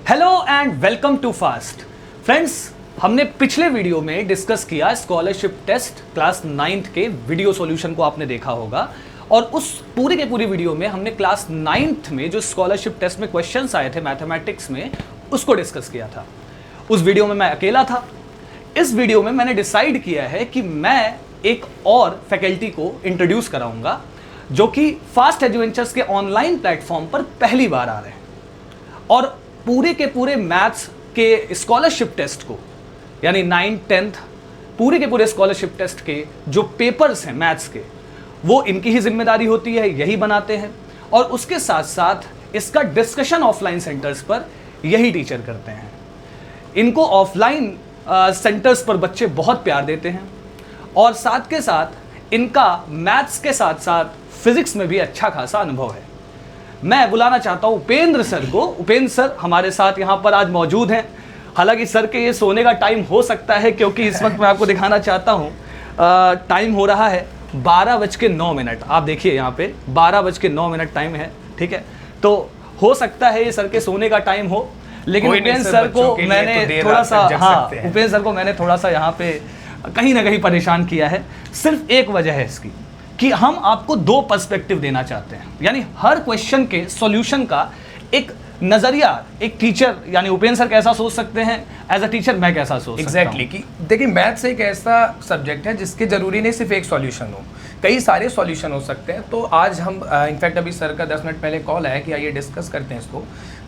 Hello and welcome to fast friends. हमने पिछले video में डिस्कस किया स्कॉलरशिप टेस्ट क्लास 9th के वीडियो सॉल्यूशन को आपने देखा होगा, और उस पूरी के पूरी वीडियो में हमने क्लास 9th में जो स्कॉलरशिप टेस्ट में क्वेश्चंस आए थे मैथमेटिक्स में उसको डिस्कस किया था। उस वीडियो में मैं अकेला था। इस वीडियो में मैंने डिसाइड किया है कि मैं एक और फैकल्टी को इंट्रोड्यूस कराऊंगा जो कि फास्ट एडवेंचर्स के ऑनलाइन प्लेटफॉर्म पर पहली बार आ रहे हैं, और पूरे के पूरे मैथ्स के स्कॉलरशिप टेस्ट को यानी 9th 10th पूरे के पूरे स्कॉलरशिप टेस्ट के जो पेपर्स हैं मैथ्स के, वो इनकी ही जिम्मेदारी होती है, यही बनाते हैं। और उसके साथ साथ इसका डिस्कशन ऑफलाइन सेंटर्स पर यही टीचर करते हैं। इनको ऑफलाइन सेंटर्स पर बच्चे बहुत प्यार देते हैं, और साथ के साथ इनका मैथ्स के साथ साथ फिजिक्स में भी अच्छा खासा अनुभव है। मैं बुलाना चाहता हूं उपेंद्र सर को। उपेंद्र सर हमारे साथ यहाँ पर आज मौजूद हैं। हालांकि सर के ये सोने का टाइम हो सकता है, क्योंकि इस वक्त मैं आपको दिखाना चाहता हूँ टाइम हो रहा है 12:09। आप देखिए यहाँ पे 12:09 टाइम है, ठीक है। तो हो सकता है ये सर के सोने का टाइम हो, लेकिन उपेंद्र सर को मैंने थोड़ा सा उपेंद्र सर को मैंने थोड़ा सा यहाँ पे कहीं ना कहीं परेशान किया है। सिर्फ एक वजह है इसकी कि हम आपको दो पर्सपेक्टिव देना चाहते हैं, यानी हर क्वेश्चन के सॉल्यूशन का एक नजरिया एक टीचर यानी उपेंद्र सर कैसा सोच सकते हैं, एज अ टीचर मैं कैसा सोच सकता हूं। कि देखिए मैथ्स एक ऐसा सब्जेक्ट है जिसके जरूरी नहीं सिर्फ एक सॉल्यूशन हो, कई सारे सॉल्यूशन हो सकते हैं। तो आज हम इनफैक्ट अभी सर का 10 मिनट पहले कॉल आया कि आइए डिस्कस करते हैं इसको।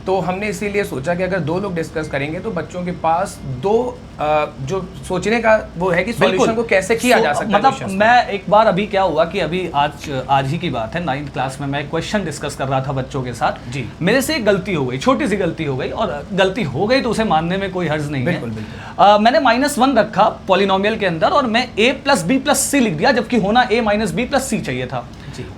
तो हमने इसीलिए सोचा कि अगर दो लोग डिस्कस करेंगे तो बच्चों के पास दो जो सोचने का वो है कि सॉल्यूशन को कैसे किया जा सकता है। मतलब मैं एक बार अभी क्या हुआ कि अभी आज ही की बात है, 9th क्लास में मैं क्वेश्चन डिस्कस कर रहा था बच्चों के साथ जी। मेरे से एक गलती हो गई, छोटी सी गलती हो गई, और गलती हो गई तो उसे मानने में कोई हर्ज नहीं है। मैंने -1 रखा पॉलिनोमियल के अंदर, और मैं a+b+c लिख दिया, जबकि होना a-b+c चाहिए था।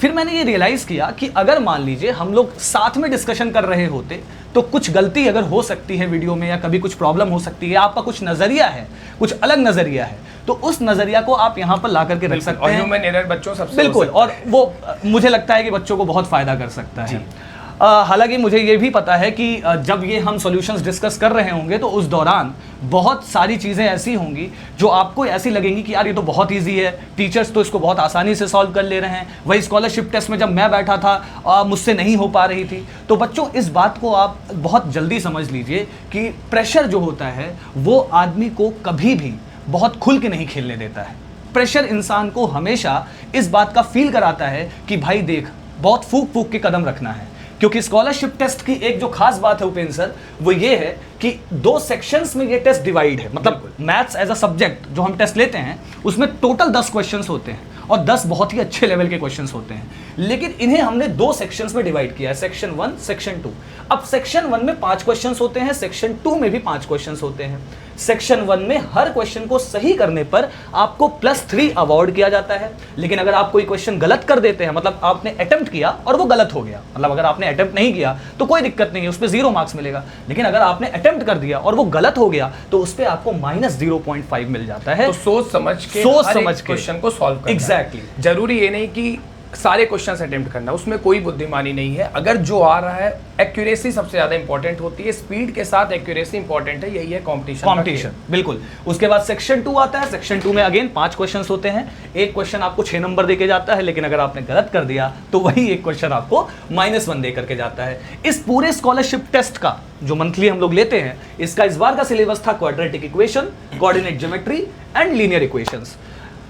फिर मैंने ये रियलाइज किया कि अगर मान लीजिए हम लोग साथ में डिस्कशन कर रहे होते तो कुछ गलती अगर हो सकती है वीडियो में, या कभी कुछ प्रॉब्लम हो सकती है, आपका कुछ नजरिया है, कुछ अलग नजरिया है, तो उस नजरिया को आप यहाँ पर ला करके रख सकते हैं। ह्यूमन एरर बच्चों सबसे बिल्कुल, और वो मुझे लगता है कि बच्चों को बहुत फायदा कर सकता है। हालांकि मुझे ये भी पता है कि जब ये हम सॉल्यूशंस डिस्कस कर रहे होंगे तो उस दौरान बहुत सारी चीज़ें ऐसी होंगी जो आपको ऐसी लगेंगी कि यार ये तो बहुत इजी है, टीचर्स तो इसको बहुत आसानी से सॉल्व कर ले रहे हैं। वही स्कॉलरशिप टेस्ट में जब मैं बैठा था मुझसे नहीं हो पा रही थी। तो बच्चों इस बात को आप बहुत जल्दी समझ लीजिए कि प्रेशर जो होता है वो आदमी को कभी भी बहुत खुल के नहीं खेलने देता है। प्रेशर इंसान को हमेशा इस बात का फील कराता है कि भाई देख, बहुत फूक फूक के कदम रखना है। क्योंकि स्कॉलरशिप टेस्ट की एक जो खास बात है उपेंद्र सर, वो ये है कि 2 सेक्शंस में ये टेस्ट डिवाइड है। मतलब मैथ्स एज अ सब्जेक्ट जो हम टेस्ट लेते हैं उसमें टोटल 10 क्वेश्चंस होते हैं, और 10 बहुत ही अच्छे लेवल के क्वेश्चंस होते हैं, लेकिन इन्हें हमने 2 सेक्शंस में डिवाइड किया है, सेक्शन 1 सेक्शन 2। अब सेक्शन 1 में 5 क्वेश्चंस होते हैं, सेक्शन 2 में भी 5 क्वेश्चंस होते हैं। सेक्शन 1 में हर क्वेश्चन को सही करने पर आपको +3 अवार्ड किया जाता है, लेकिन अगर आप कोई क्वेश्चन गलत कर देते हैं, मतलब आपने अटेम्प्ट किया और वो गलत हो गया, मतलब अगर आपने अटेम्प्ट नहीं किया तो कोई दिक्कत नहीं है, उस पर 0 मार्क्स मिलेगा, लेकिन अगर आपने अटेम्प्ट कर दिया और वो गलत हो गया तो उस पर आपको -0.5 मिल जाता है। तो सोच समझ के क्वेश्चन को सॉल्व करना। एग्जैक्टली, जरूरी ये नहीं कि सारे क्वेश्चंस अटेम्प्ट करना, उसमें कोई बुद्धिमानी नहीं है। अगर जो आ रहा है, एक्यूरेसी सबसे ज्यादा इंपॉर्टेंट होती है, स्पीड के साथ एक्यूरेसी इंपॉर्टेंट है, यही है कंपटीशन। बिल्कुल। उसके बाद सेक्शन 2 आता है। सेक्शन 2 में अगेन 5 क्वेश्चंस होते हैं। एक क्वेश्चन आपको 6 नंबर देके जाता है, लेकिन अगर आपने गलत कर दिया तो वही एक क्वेश्चन आपको -1 दे करके जाता है। इस पूरे स्कॉलरशिप टेस्ट का जो मंथली हम लोग लेते हैं, इसका इस बार का सिलेबस था quadratic equation, coordinate geometry and linear equations.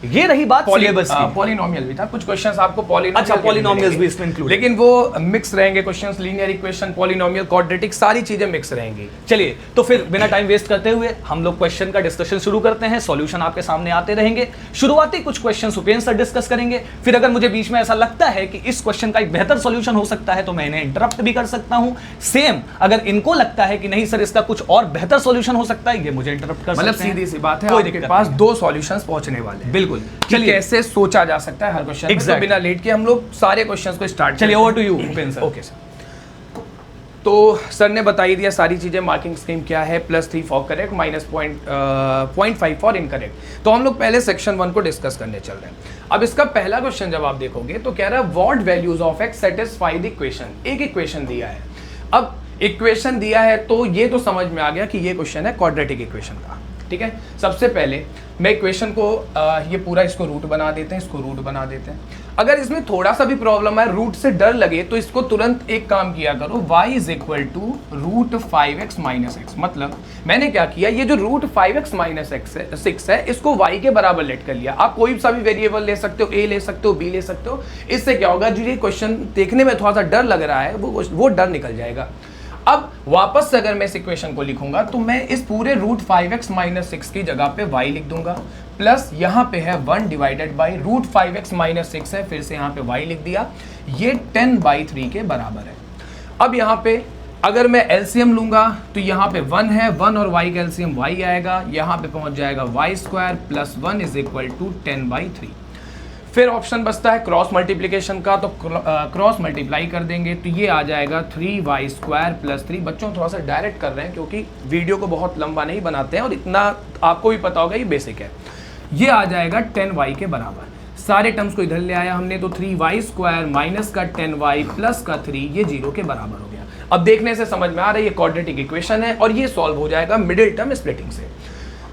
ये रही बात सिलेबस की। पॉलिनोमियल भी था, कुछ क्वेश्चंस आपको पॉलिनोमियल्स भी इसमें इंक्लूड, लेकिन वो मिक्स रहेंगे questions, linear equation, polynomial, quadratic, सारी चीजें मिक्स रहेंगी। चलिए, तो फिर बिना टाइम वेस्ट करते हुए हम लोग क्वेश्चन का डिस्कशन शुरू करते हैं। सॉल्यूशन आपके सामने आते रहेंगे। शुरुआती कुछ क्वेश्चंस उपेंद्र सर डिस्कस करेंगे, फिर अगर मुझे बीच में ऐसा लगता है कि इस क्वेश्चन का एक बेहतर सॉल्यूशन हो सकता है तो मैं इन्हें इंटरप्ट भी कर सकता हूं। सेम अगर इनको लगता है कि नहीं सर इसका कुछ और बेहतर सॉल्यूशन हो सकता है, ये मुझे इंटरप्ट कर सकते हैं। मतलब सीधी सी बात है, आपके पास 2 सॉल्यूशंस पहुंचने वाले हैं। बिल्कुल। चलिए, से सोचा जा सकता है हर क्वेश्चन में, तो बिना लेट के हम लोग सारे क्वेश्चंस को स्टार्ट। चलिए, over to you Upendra sir. Okay sir. तो सर ने बता ही दिया सारी चीजें, मार्किंग स्कीम क्या है, +3 फॉर करेक्ट, -0.5 फॉर इनकरेक्ट। तो हम लोग पहले सेक्शन 1 को डिस्कस करने चल रहे हैं। अब इसका पहला क्वेश्चन जब आप देखोगे तो कह रहा है what values of x satisfy the equation. एक इक्वेशन दिया है। अब इक्वेशन दिया है तो ये तो समझ में आ गया कि ये क्वेश्चन है क्वाड्रेटिक इक्वेशन का। ठीक है, सबसे पहले मैं इक्वेशन को ये पूरा इसको रूट बना देते हैं, इसको रूट बना देते हैं। अगर इसमें थोड़ा सा भी प्रॉब्लम है, रूट से डर लगे, तो इसको तुरंत एक काम किया करो, y is equal to root 5x minus x. मतलब मैंने क्या किया, ये जो रूट 5x माइनस एक्स है 6 है, इसको y के बराबर लेट कर लिया। आप कोई सा भी वेरिएबल ले सकते हो, a ले सकते हो, b ले सकते हो। इससे क्या होगा, जो ये क्वेश्चन देखने में थोड़ा सा डर लग रहा है वो डर निकल जाएगा। अब वापस से अगर मैं इस इक्वेशन को लिखूंगा तो मैं इस पूरे रूट 5x माइनस 6 की जगह पे y लिख दूंगा, प्लस यहाँ पे है 1 divided by root 5x minus 6 है, फिर से यहाँ पे y लिख दिया, ये 10/3 के बराबर है। अब यहाँ पे अगर मैं एलसीएम लूंगा तो यहाँ पे 1 है, 1 और y का एलसीएम y आएगा, यहाँ पे पहुंच जाएगा y square plus 1 is equal to 10/3। फिर ऑप्शन बचता है क्रॉस मल्टीप्लिकेशन का, तो क्रॉस मल्टीप्लाई कर देंगे तो ये आ जाएगा 3y स्क्वायर प्लस 3। बच्चों थोड़ा सा डायरेक्ट कर रहे हैं क्योंकि वीडियो को बहुत लंबा नहीं बनाते हैं और इतना आपको भी पता होगा, ये बेसिक है। ये आ जाएगा 10y के बराबर। सारे टर्म्स को इधर ले आया हमने, तो 3y स्क्वायर माइनस का 10y प्लस का 3 ये 0 के बराबर हो गया। अब देखने से समझ में आ रहा है ये क्वाड्रेटिक इक्वेशन है और ये सॉल्व हो जाएगा मिडिल टर्म स्प्लिटिंग से।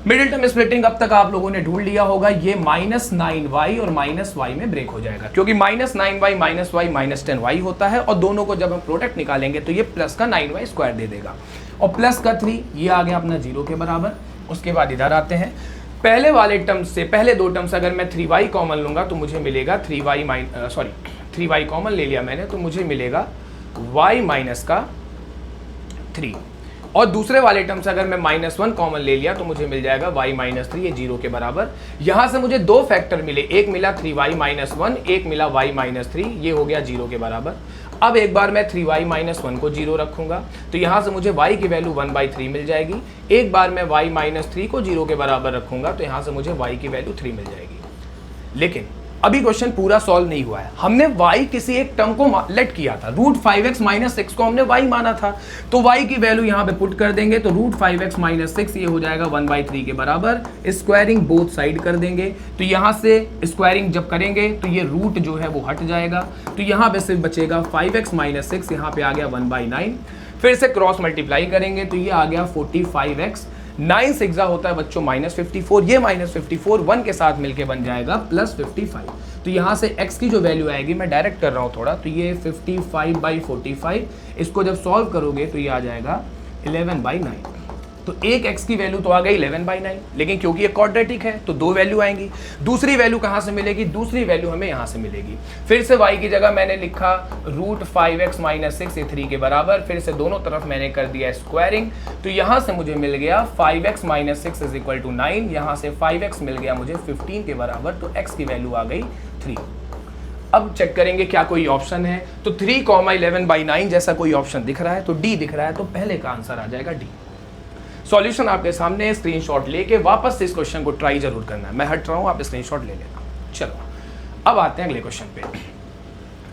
मिडिल टर्म स्प्लिटिंग अब तक आप लोगों ने ढूंढ लिया होगा, ये -9y और -y में ब्रेक हो जाएगा, क्योंकि -9y -y -10y होता है और दोनों को जब हम प्रोडक्ट निकालेंगे तो ये प्लस का 9y स्क्वायर दे देगा और प्लस का 3 ये आ गया अपना 0 के बराबर। उसके बाद इधर आते हैं, पहले वाले टर्म से पहले दो टर्म से अगर मैं 3y कॉमन लूंगा तो मुझे मिलेगा 3y कॉमन ले लिया मैंने, तो मुझे मिलेगा y माइनस का 3, और दूसरे वाले टर्म से अगर मैं -1 कॉमन ले लिया तो मुझे मिल जाएगा y माइनस 3, ये 0 के बराबर। यहां से मुझे दो फैक्टर मिले, एक मिला 3y माइनस 1, एक मिला y माइनस 3, ये हो गया 0 के बराबर। अब एक बार मैं 3y माइनस 1 को 0 रखूंगा तो यहां से मुझे y की वैल्यू 1/3 मिल जाएगी। एक बार मैं y माइनस 3 को 0 के बराबर रखूंगा तो यहां से मुझे y की वैल्यू 3 मिल जाएगी। लेकिन अभी क्वेश्चन पूरा सॉल्व नहीं हुआ है, हमने y किसी एक टर्म को लेट किया था, रूट 5x माइनस 6 को हमने y माना था, तो y की वैल्यू यहाँ पे पुट कर देंगे तो रूट 5x माइनस 6 ये हो जाएगा 1/3 के बराबर। स्क्वायरिंग बोथ साइड कर देंगे तो यहाँ से स्क्वायरिंग जब करेंगे तो ये रूट जो है वो हट जाएगा, तो यहाँ पे सिर्फ बचेगा 5x माइनस 6, यहाँ पे आ गया 1/9। फिर से क्रॉस मल्टीप्लाई करेंगे तो ये आ गया 45x, 9 से एग्जा होता है बच्चों -54, ये -54 1 के साथ मिलके बन जाएगा +55। तो यहाँ से x की जो वैल्यू आएगी, मैं डायरेक्ट कर रहा हूँ थोड़ा, तो ये 55/45, इसको जब सॉल्व करोगे तो ये आ जाएगा 11/9। तो एक x की वैल्यू तो आ गई 11/9, लेकिन क्योंकि ये क्वाड्रेटिक है तो दो वैल्यू आएंगी। दूसरी वैल्यू कहाँ से मिलेगी, दूसरी वैल्यू हमें यहाँ से मिलेगी। फिर से y की जगह मैंने लिखा रूट 5x माइनस 6 ये 3 के बराबर, फिर से दोनों तरफ मैंने कर दिया स्क्वायरिंग, तो यहाँ से मुझे मिल गया 5x minus 6 is equal to 9, यहाँ से 5x मिल गया मुझे 15 के बराबर, तो x की वैल्यू आ गई 3। अब चेक करेंगे क्या कोई ऑप्शन है, तो 3, 11/9 जैसा कोई ऑप्शन दिख रहा है तो D दिख रहा है, तो पहले का आंसर आ जाएगा D। सॉल्यूशन आपके सामने, स्क्रीनशॉट लेके वापस से इस क्वेश्चन को ट्राई जरूर करना है। मैं हट रहा हूं, आप स्क्रीनशॉट ले लेना। चलो अब आते हैं अगले क्वेश्चन पे।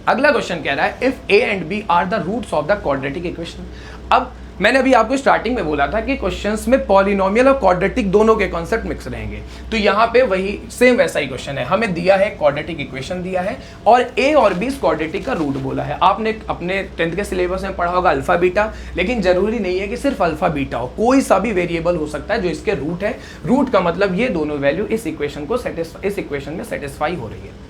अगला क्वेश्चन कह रहा है if a and b are the roots of the quadratic equation. अब मैंने अभी आपको स्टार्टिंग में बोला था कि क्वेश्चंस में पॉलिनोमियल और क्वाड्रेटिक दोनों के कॉन्सेप्ट मिक्स रहेंगे, तो यहाँ पे वही सेम वैसा ही क्वेश्चन है। हमें दिया है क्वाड्रेटिक इक्वेशन दिया है और a और b क्वाड्रेटिक का रूट बोला है। आपने अपने 10th के सिलेबस में पढ़ा होगा अल्फा बीटा, लेकिन जरूरी नहीं है कि सिर्फ अल्फा बीटा हो, कोई सा भी वेरिएबल हो सकता है जो इसके रूट है। रूट का मतलब ये दोनों वैल्यू इस इक्वेशन में सेटिस्फाई हो रही है।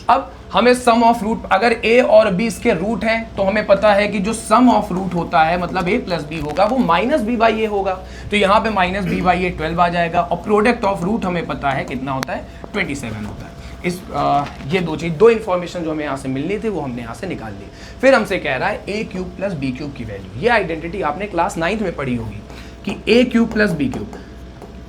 अब हमें सम ऑफ रूट, अगर a और b इसके रूट हैं तो हमें पता है कि जो सम ऑफ रूट होता है मतलब a प्लस b होगा वो -b/a होगा, तो यहाँ पे -b/a 12 आ जाएगा, और प्रोडक्ट ऑफ रूट हमें पता है कितना होता है 27 होता है। ये दो इंफॉर्मेशन जो हमें यहाँ से मिलनी थी वो हमने यहाँ से निकाल ली। फिर हमसे कह रहा है a³ प्लस b³ की वैल्यू। ये आइडेंटिटी आपने क्लास 9th में पढ़ी होगी कि a³ plus b³,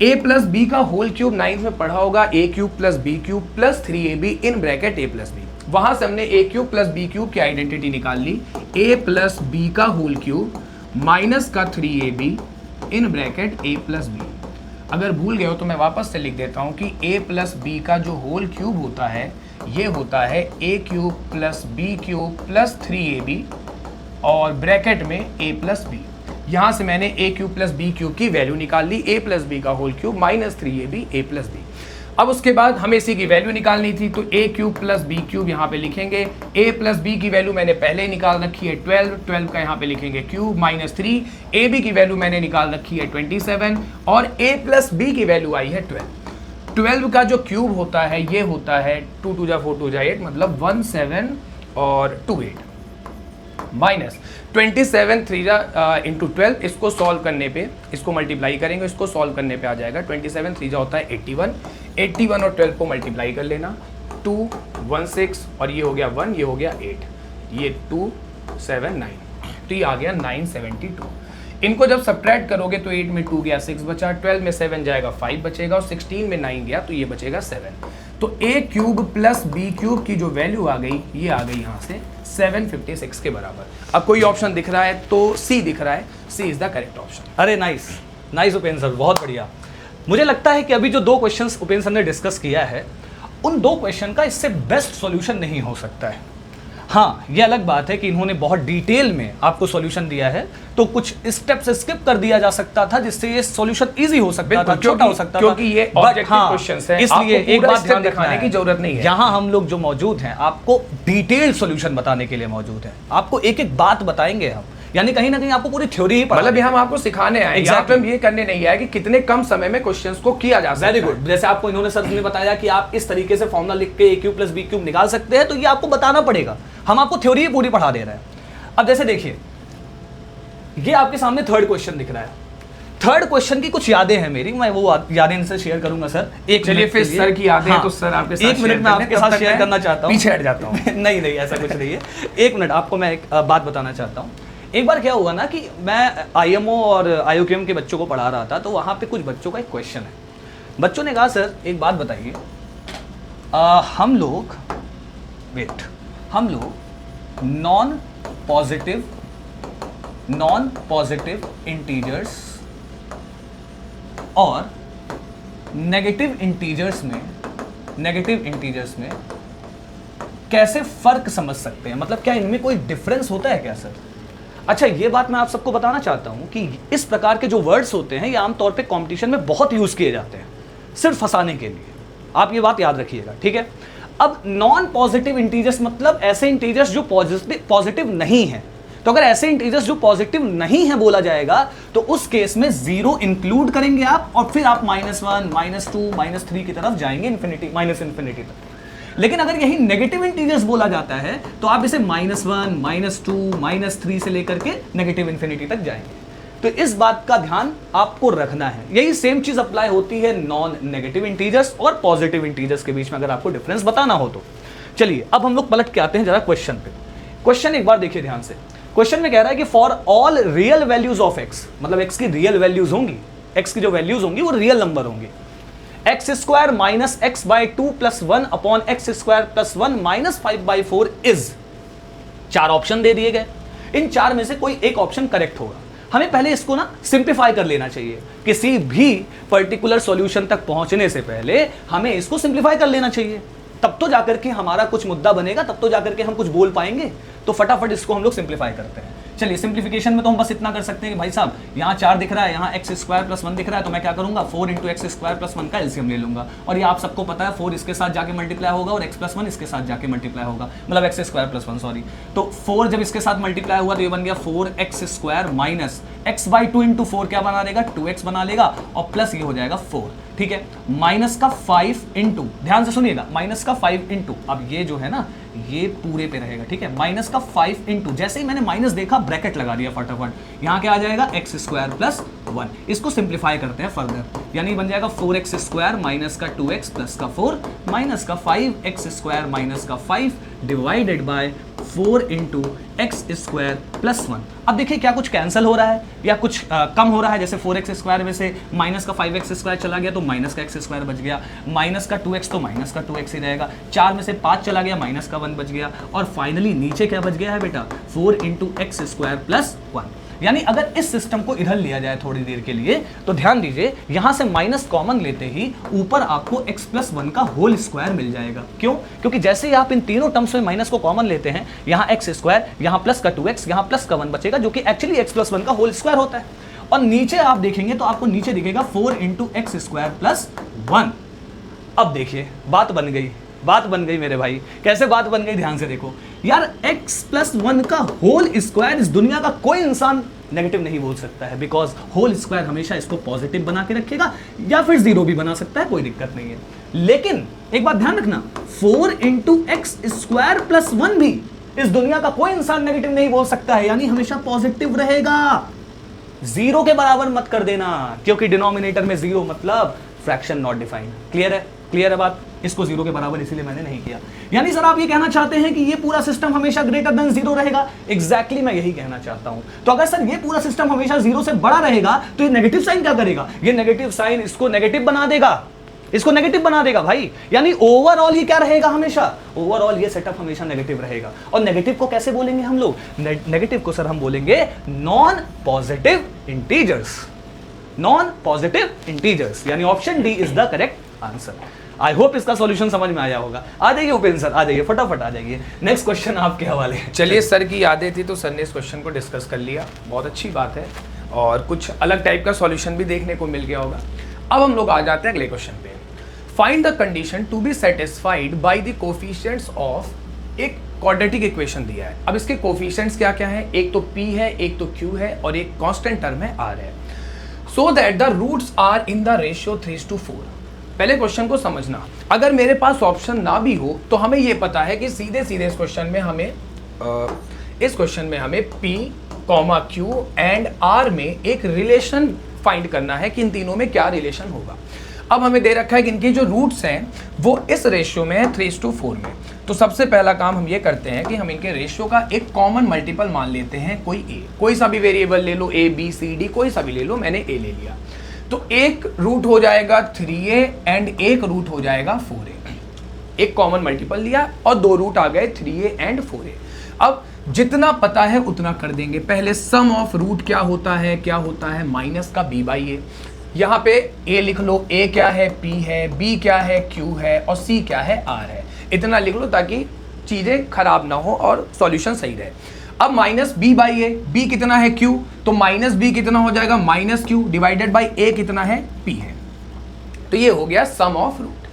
a plus B का होल क्यूब 9th में पढ़ा होगा, a³ plus b³ plus 3ab in bracket a plus b। वहां से हमने a³ प्लस b³ की आइडेंटिटी निकाल ली, a प्लस b का होल क्यूब माइनस का 3ab in bracket a plus b। अगर भूल गए हो तो मैं वापस से लिख देता हूं कि a प्लस b का जो होल क्यूब होता है ये होता है a³ plus b³ plus 3ab और ब्रैकेट में a प्लस b। यहाँ से मैंने a³ प्लस b³ की वैल्यू निकाल ली, a प्लस b का whole cube minus 3ab a plus b। अब उसके बाद हमें इसी की वैल्यू निकालनी थी, तो ए क्यूब प्लस बी क्यूब यहाँ पे लिखेंगे। ए प्लस बी की वैल्यू मैंने पहले ही निकाल रखी है 12, 12 का यहाँ पे लिखेंगे क्यूब माइनस 3, ए बी की वैल्यू मैंने निकाल रखी है 27 और ए प्लस बी की वैल्यू आई है 12। 12 का जो क्यूब होता है ये होता है 2 2 जा 4 2 जा 8, मतलब 1 7 और 2 8 माइनस 27 3 जा इंटू 12। इसको सॉल्व करने पे, इसको मल्टीप्लाई करेंगे, इसको सॉल्व करने पे आ जाएगा 27 3 जा होता है 81, 81 और 12 को मल्टीप्लाई कर लेना, 2 1 6 और ये हो गया 1, ये हो गया 8, ये 2 7 9, तो ये आ गया 972। इनको जब सब्ट्रैक्ट करोगे तो 8 में 2 गया 6 बचा, 12 में 7 जाएगा 5 बचेगा और 16 में 9 गया तो ये बचेगा 7। तो ए क्यूब प्लस बी क्यूब की जो वैल्यू आ गई ये आ गई यहाँ से 756 के बराबर। अब कोई ऑप्शन दिख रहा है तो सी दिख रहा है, सी इज द करेक्ट ऑप्शन। अरे नाइस नाइस उपेंद्र सर, बहुत बढ़िया। मुझे लगता है कि अभी जो 2 क्वेश्चंस उपेंद्र सर ने डिस्कस किया है, उन 2 क्वेश्चन का इससे बेस्ट सॉल्यूशन नहीं हो सकता है। हाँ, ये अलग बात है कि इन्होंने बहुत डिटेल में आपको सॉल्यूशन दिया है, तो कुछ स्टेप्स स्किप कर दिया जा सकता था जिससे ये सॉल्यूशन इजी हो सकता था, छोटा हो सकता था, क्योंकि ये ऑब्जेक्टिव क्वेश्चंस हैं, इसलिए एक बात ध्यान दिखाने की जरूरत नहीं है। यहाँ हम लोग जो मौजूद हैं आपको डिटेल्ड सॉल्यूशन बताने के लिए मौजूद है, आपको एक एक बात बताएंगे हम, यानी कहीं ना कहीं आपको पूरी थ्योरी ही मतलब हम आपको सिखाने आए, यहाँ पे हम ये करने नहीं आए कि कितने कम समय में क्वेश्चंस को किया जा सकता है। Very good. जैसे आपको इन्होंने सर ने बताया कि आप इस तरीके से फॉर्मूला लिख के ए क्यूब प्लस बी क्यूब निकाल सकते हैं, तो ये आपको बताना पड़ेगा, हम आपको थ्योरी ही पूरी पढ़ा दे रहे हैं। अब जैसे देखिए, ये आपके सामने थर्ड क्वेश्चन दिख रहा है। थर्ड क्वेश्चन की कुछ यादें हैं मेरी, मैं वो यादें इनसे शेयर करूंगा सर। एक चलिए फिर सर की यादें हाँ, तो सर आपके साथ 1 मिनट में आपके साथ शेयर करना चाहता हूँ। पीछे हट जाता हूँ। नहीं नहीं, ऐसा कुछ नहीं है। 1 मिनट आपको मैं एक बात बताना चाहता हूँ। एक बार क्या हुआ ना कि मैं आईएमओ और आईओकेएम के बच्चों को पढ़ा रहा था, तो वहाँ पे कुछ बच्चों का एक क्वेश्चन है। बच्चों ने कहा सर एक बात बताइए, हम लोग नॉन पॉजिटिव इंटीजर्स और नेगेटिव इंटीजर्स में कैसे फर्क समझ सकते हैं, मतलब क्या इनमें कोई डिफरेंस होता है क्या सर? अच्छा, ये बात मैं आप सबको बताना चाहता हूं कि इस प्रकार के जो वर्ड्स होते हैं ये आमतौर पे कंपटीशन में बहुत यूज किए जाते हैं, सिर्फ फंसाने के लिए। आप ये बात याद रखिएगा, ठीक है? अब नॉन पॉजिटिव इंटीजर्स मतलब ऐसे इंटीजर्स जो पॉजिटिव नहीं है। तो अगर ऐसे इंटीजर्स जो पॉजिटिव नहीं है बोला जाएगा तो उस केस में 0 इंक्लूड करेंगे आप, और फिर आप -1, -2, -3 की तरफ जाएंगे, इन्फिनिटी, माइनस इन्फिनिटी तक। लेकिन अगर यही नेगेटिव इंटीजर्स बोला जाता है तो आप इसे -1, -2, -3 से लेकर के नेगेटिव इन्फिनिटी तक जाएंगे। तो इस बात का ध्यान आपको रखना है। यही सेम चीज अप्लाई होती है नॉन नेगेटिव इंटीजर्स और पॉजिटिव इंटीजर्स के बीच में, अगर आपको डिफरेंस बताना हो तो। चलिए अब हम लोग पलट के आते हैं जरा क्वेश्चन पे। क्वेश्चन एक बार देखिए ध्यान से। क्वेश्चन में कह रहा है कि for all real values of x, मतलब एक्स की रियल वैल्यूज होंगी, एक्स की जो वैल्यूज होंगी वो रियल नंबर होंगे। X square minus x by 2 plus 1 upon x square plus 1 minus 5/4 is. 4 option दे दिए गए, इन 4 में से कोई एक ऑप्शन करेक्ट होगा। हमें पहले इसको ना सिंप्लीफाई कर लेना चाहिए। किसी भी पर्टिकुलर सॉल्यूशन तक पहुंचने से पहले हमें इसको सिंप्लीफाई कर लेना चाहिए, तब तो जाकर के हमारा कुछ मुद्दा बनेगा, तब तो जाकर के हम कुछ बोल पाएंगे। तो फटाफट इसको हम लोग सिंप्लीफाई करते हैं। चलिए सिंप्लीफिकेशन में तो हम बस इतना कर सकते हैं कि भाई साहब यहाँ 4 दिख रहा है, यहाँ एक्स स्क्वायर प्लस 1 दिख रहा है, तो मैं क्या करूंगा 4 इंटू एक्स स्क्वायर प्लस 1 का एलसीएम ले लूंगा। और ये आप सबको पता है 4 इसके साथ जाके मल्टीप्लाई होगा और एक्स प्लस 1 इसके साथ जाके मल्टीप्लाई होगा, मतलब एक्स स्क्वायर प्लस 1 सॉरी। तो 4 जब इसके साथ मल्टीप्लाई हुआ तो ये बन गया 4x square minus x by 2 into 4 क्या बना देगा 2x बना लेगा, और प्लस ये हो जाएगा 4, ठीक है। माइनस का 5 इंटू, ध्यान से सुनिएगा, माइनस का 5 इंटू, अब ये जो है ना ये पूरे पे रहेगा, ठीक है। माइनस का 5 इंटू, जैसे ही मैंने माइनस देखा ब्रैकेट लगा दिया फटाफट, यहाँ क्या आ जाएगा एक्स स्क्वायर प्लस 1। इसको सिंप्लीफाई करते हैं फर्दर, यानी बन जाएगा 4x स्क्वायर माइनस का 2x प्लस का 4 माइनस का 5x स्क्वायर माइनस का 5 divided by 4 into x square plus 1। अब देखिए क्या कुछ कैंसिल हो रहा है या कुछ कम हो रहा है, जैसे 4x स्क्वायर में से माइनस का 5x स्क्वायर चला गया तो माइनस का एक्स स्क्वायर बच गया, माइनस का 2x तो माइनस का 2x ही रहेगा, 4 में से 5 चला गया, माइनस का 1 बच गया, और फाइनली नीचे क्या बच गया है बेटा 4 इंटू एक्स स्क्वायर प्लस 1। यानी अगर इस सिस्टम को इधर लिया जाए थोड़ी देर के लिए तो ध्यान दीजिए यहां से माइनस कॉमन लेते ही ऊपर आपको x प्लस 1 का होल स्क्वायर मिल जाएगा। क्यों? क्योंकि जैसे ही आप इन तीनों टर्म्स में माइनस को कॉमन लेते हैं, यहां एक्स स्क्वायर, यहां प्लस का 2x, यहां प्लस का 1 बचेगा जो कि एक्चुअली x प्लस 1 का होल स्क्वायर होता है। और नीचे आप देखेंगे तो आपको नीचे दिखेगा 4 इंटू एक्स स्क्वायर प्लस 1। अब देखिए बात बन गई मेरे भाई। कैसे बात बन गई, ध्यान से देखो यार। x+1 का होल स्क्वायर इस दुनिया का कोई इंसान नेगेटिव नहीं बोल सकता है, बिकॉज होल स्क्वायर हमेशा इसको पॉजिटिव बना के रखेगा, या फिर जीरो भी बना सकता है, कोई दिक्कत नहीं है। लेकिन एक बात ध्यान रखना, 4 × x² + 1 भी इस दुनिया का कोई इंसान नेगेटिव नहीं बोल सकता है, यानी हमेशा पॉजिटिव रहेगा। जीरो के बराबर मत कर देना, क्योंकि डिनोमिनेटर में जीरो मतलब फ्रैक्शन नॉट डिफाइंड। क्लियर है बात? इसको जीरो के बराबर इसीलिए मैंने नहीं किया। यानी सर आप ये कहना चाहते हैं कि ये पूरा सिस्टम हमेशा ग्रेटर देन जीरो रहेगा? एग्जैक्टली मैं यही कहना चाहता हूं। तो अगर सर ये पूरा सिस्टम हमेशा जीरो से बड़ा रहेगा तो ये नेगेटिव साइन क्या करेगा? ये नेगेटिव साइन इसको नेगेटिव बना देगा भाई। यानी ओवरऑल ही क्या रहेगा? हमेशा ओवरऑल ये सेटअप हमेशा नेगेटिव रहेगा। और नेगेटिव को कैसे बोलेंगे हम लोग? नेगेटिव को सर हम बोलेंगे नॉन पॉजिटिव इंटीजर्स, यानी option D is the correct answer. I hope इसका सॉल्यूशन समझ में आया होगा। आ जाइए उपेंद्र सर, आ जाइए, फटाफट आ जाइए। नेक्स्ट क्वेश्चन आपके हवाले। चलिए, सर की यादें थी तो सर ने इस क्वेश्चन को डिस्कस कर लिया, बहुत अच्छी बात है, और कुछ अलग टाइप का सॉल्यूशन भी देखने को मिल गया होगा। अब हम लोग आ जाते हैं अगले क्वेश्चन पे। Find the condition to be satisfied by the coefficients of एक क्वाड्रेटिक इक्वेशन दिया है। अब इसके कोफिशिएंट्स क्या क्या है? एक तो p है, एक तो q है, और एक कांस्टेंट टर्म है r है। So that the roots are in the ratio 3:4। पहले क्वेश्चन को समझना, अगर मेरे पास ऑप्शन ना भी हो तो हमें यह पता है कि सीधे इस क्वेश्चन में हमें p, q एंड r में एक रिलेशन फाइंड करना है कि इन तीनों में क्या रिलेशन होगा। अब हमें दे रखा है कि इनके जो रूट्स हैं वो इस रेशियो में है 3:4 में। तो सबसे पहला काम हम ये करते हैं कि हम इनके रेशियो का एक कॉमन मल्टीपल मान लेते हैं, कोई सा भी वेरिएबल ले लो, a b c d कोई सा भी ले लो, मैंने a ले लिया। तो एक रूट हो जाएगा 3a एंड एक रूट हो जाएगा 4a। एक कॉमन मल्टीपल लिया और दो रूट आ गए 3a एंड 4a। अब जितना पता है उतना कर देंगे। पहले सम ऑफ रूट क्या होता है माइनस का b/a। यहाँ पे a लिख लो, a क्या है p है, b क्या है q है, और c क्या है r है। इतना लिख लो ताकि चीजें खराब ना हो और सॉल्यूशन सही रहे। अब माइनस b/a, b कितना है q, तो माइनस b कितना हो जाएगा minus q divided by a कितना है p है। तो ये हो गया सम ऑफ रूट।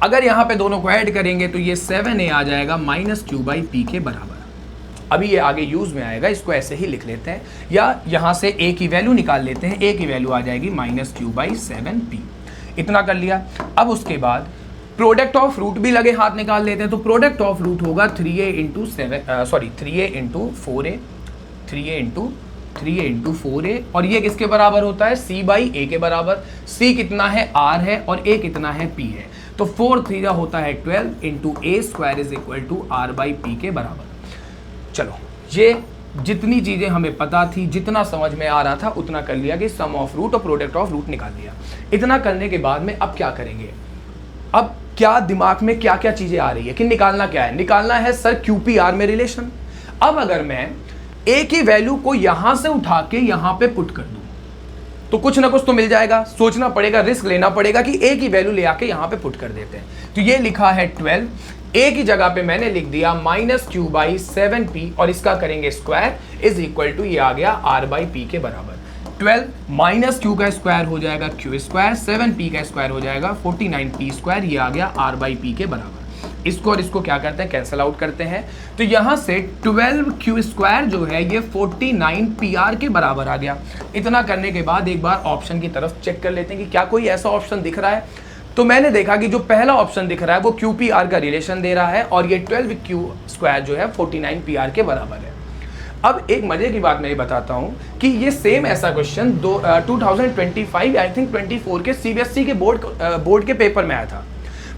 अगर यहाँ पे दोनों को ऐड करेंगे तो ये 7a आ जाएगा माइनस q/p के बराबर। अभी ये आगे यूज में आएगा, इसको ऐसे ही लिख लेते हैं, या यहाँ से a की वैल्यू निकाल लेते हैं। a की वैल्यू आ जाएगी माइनस q/7p। इतना कर लिया। अब उसके बाद प्रोडक्ट ऑफ रूट भी लगे हाथ निकाल लेते हैं। तो प्रोडक्ट ऑफ रूट होगा 3a इंटू 4a, और ये किसके बराबर होता है? c/a के बराबर। c कितना है? r है, और a कितना है? p है। तो 4 3 होता है 12 into a² is equal to r/p के बराबर। चलो, ये जितनी चीजें हमें पता थी, जितना समझ में आ रहा था उतना कर लिया कि सम ऑफ रूट और प्रोडक्ट ऑफ रूट निकाल लिया। इतना करने के बाद में अब क्या करेंगे? अब क्या दिमाग में क्या क्या चीजें आ रही है कि निकालना क्या है? निकालना है सर QPR में रिलेशन। अब अगर मैं a की वैल्यू को यहां से उठा के यहां पे पुट कर दूं तो कुछ ना कुछ तो मिल जाएगा। सोचना पड़ेगा, रिस्क लेना पड़ेगा कि a की वैल्यू ले आके यहां पे पुट कर देते हैं। तो ये लिखा है 12, a की जगह पे मैंने लिख दिया माइनस q/7p, और इसका करेंगे स्क्वायर इज इक्वल टू ये आ गया r/p के बराबर। 12 माइनस q का स्क्वायर हो जाएगा q स्क्वायर, 7p का स्क्वायर हो जाएगा 49p स्क्वायर, ये आ गया r/p के बराबर। इसको और इसको क्या करते हैं? कैंसिल आउट करते हैं। तो यहां से 12q स्क्वायर जो है ये 49pr के बराबर आ गया। इतना करने के बाद एक बार ऑप्शन की तरफ चेक कर लेते हैं कि क्या कोई ऐसा ऑप्शन दिख रहा है। तो मैंने देखा कि जो पहला ऑप्शन दिख रहा है वो QPR का रिलेशन दे रहा है, और ये 12q स्क्वायर जो है 49pr के बराबर है। अब एक मजे की बात मैं ये बताता हूं कि ये सेम ऐसा क्वेश्चन 2025 आई थिंक 24 के CBSE के बोर्ड के पेपर में आया था।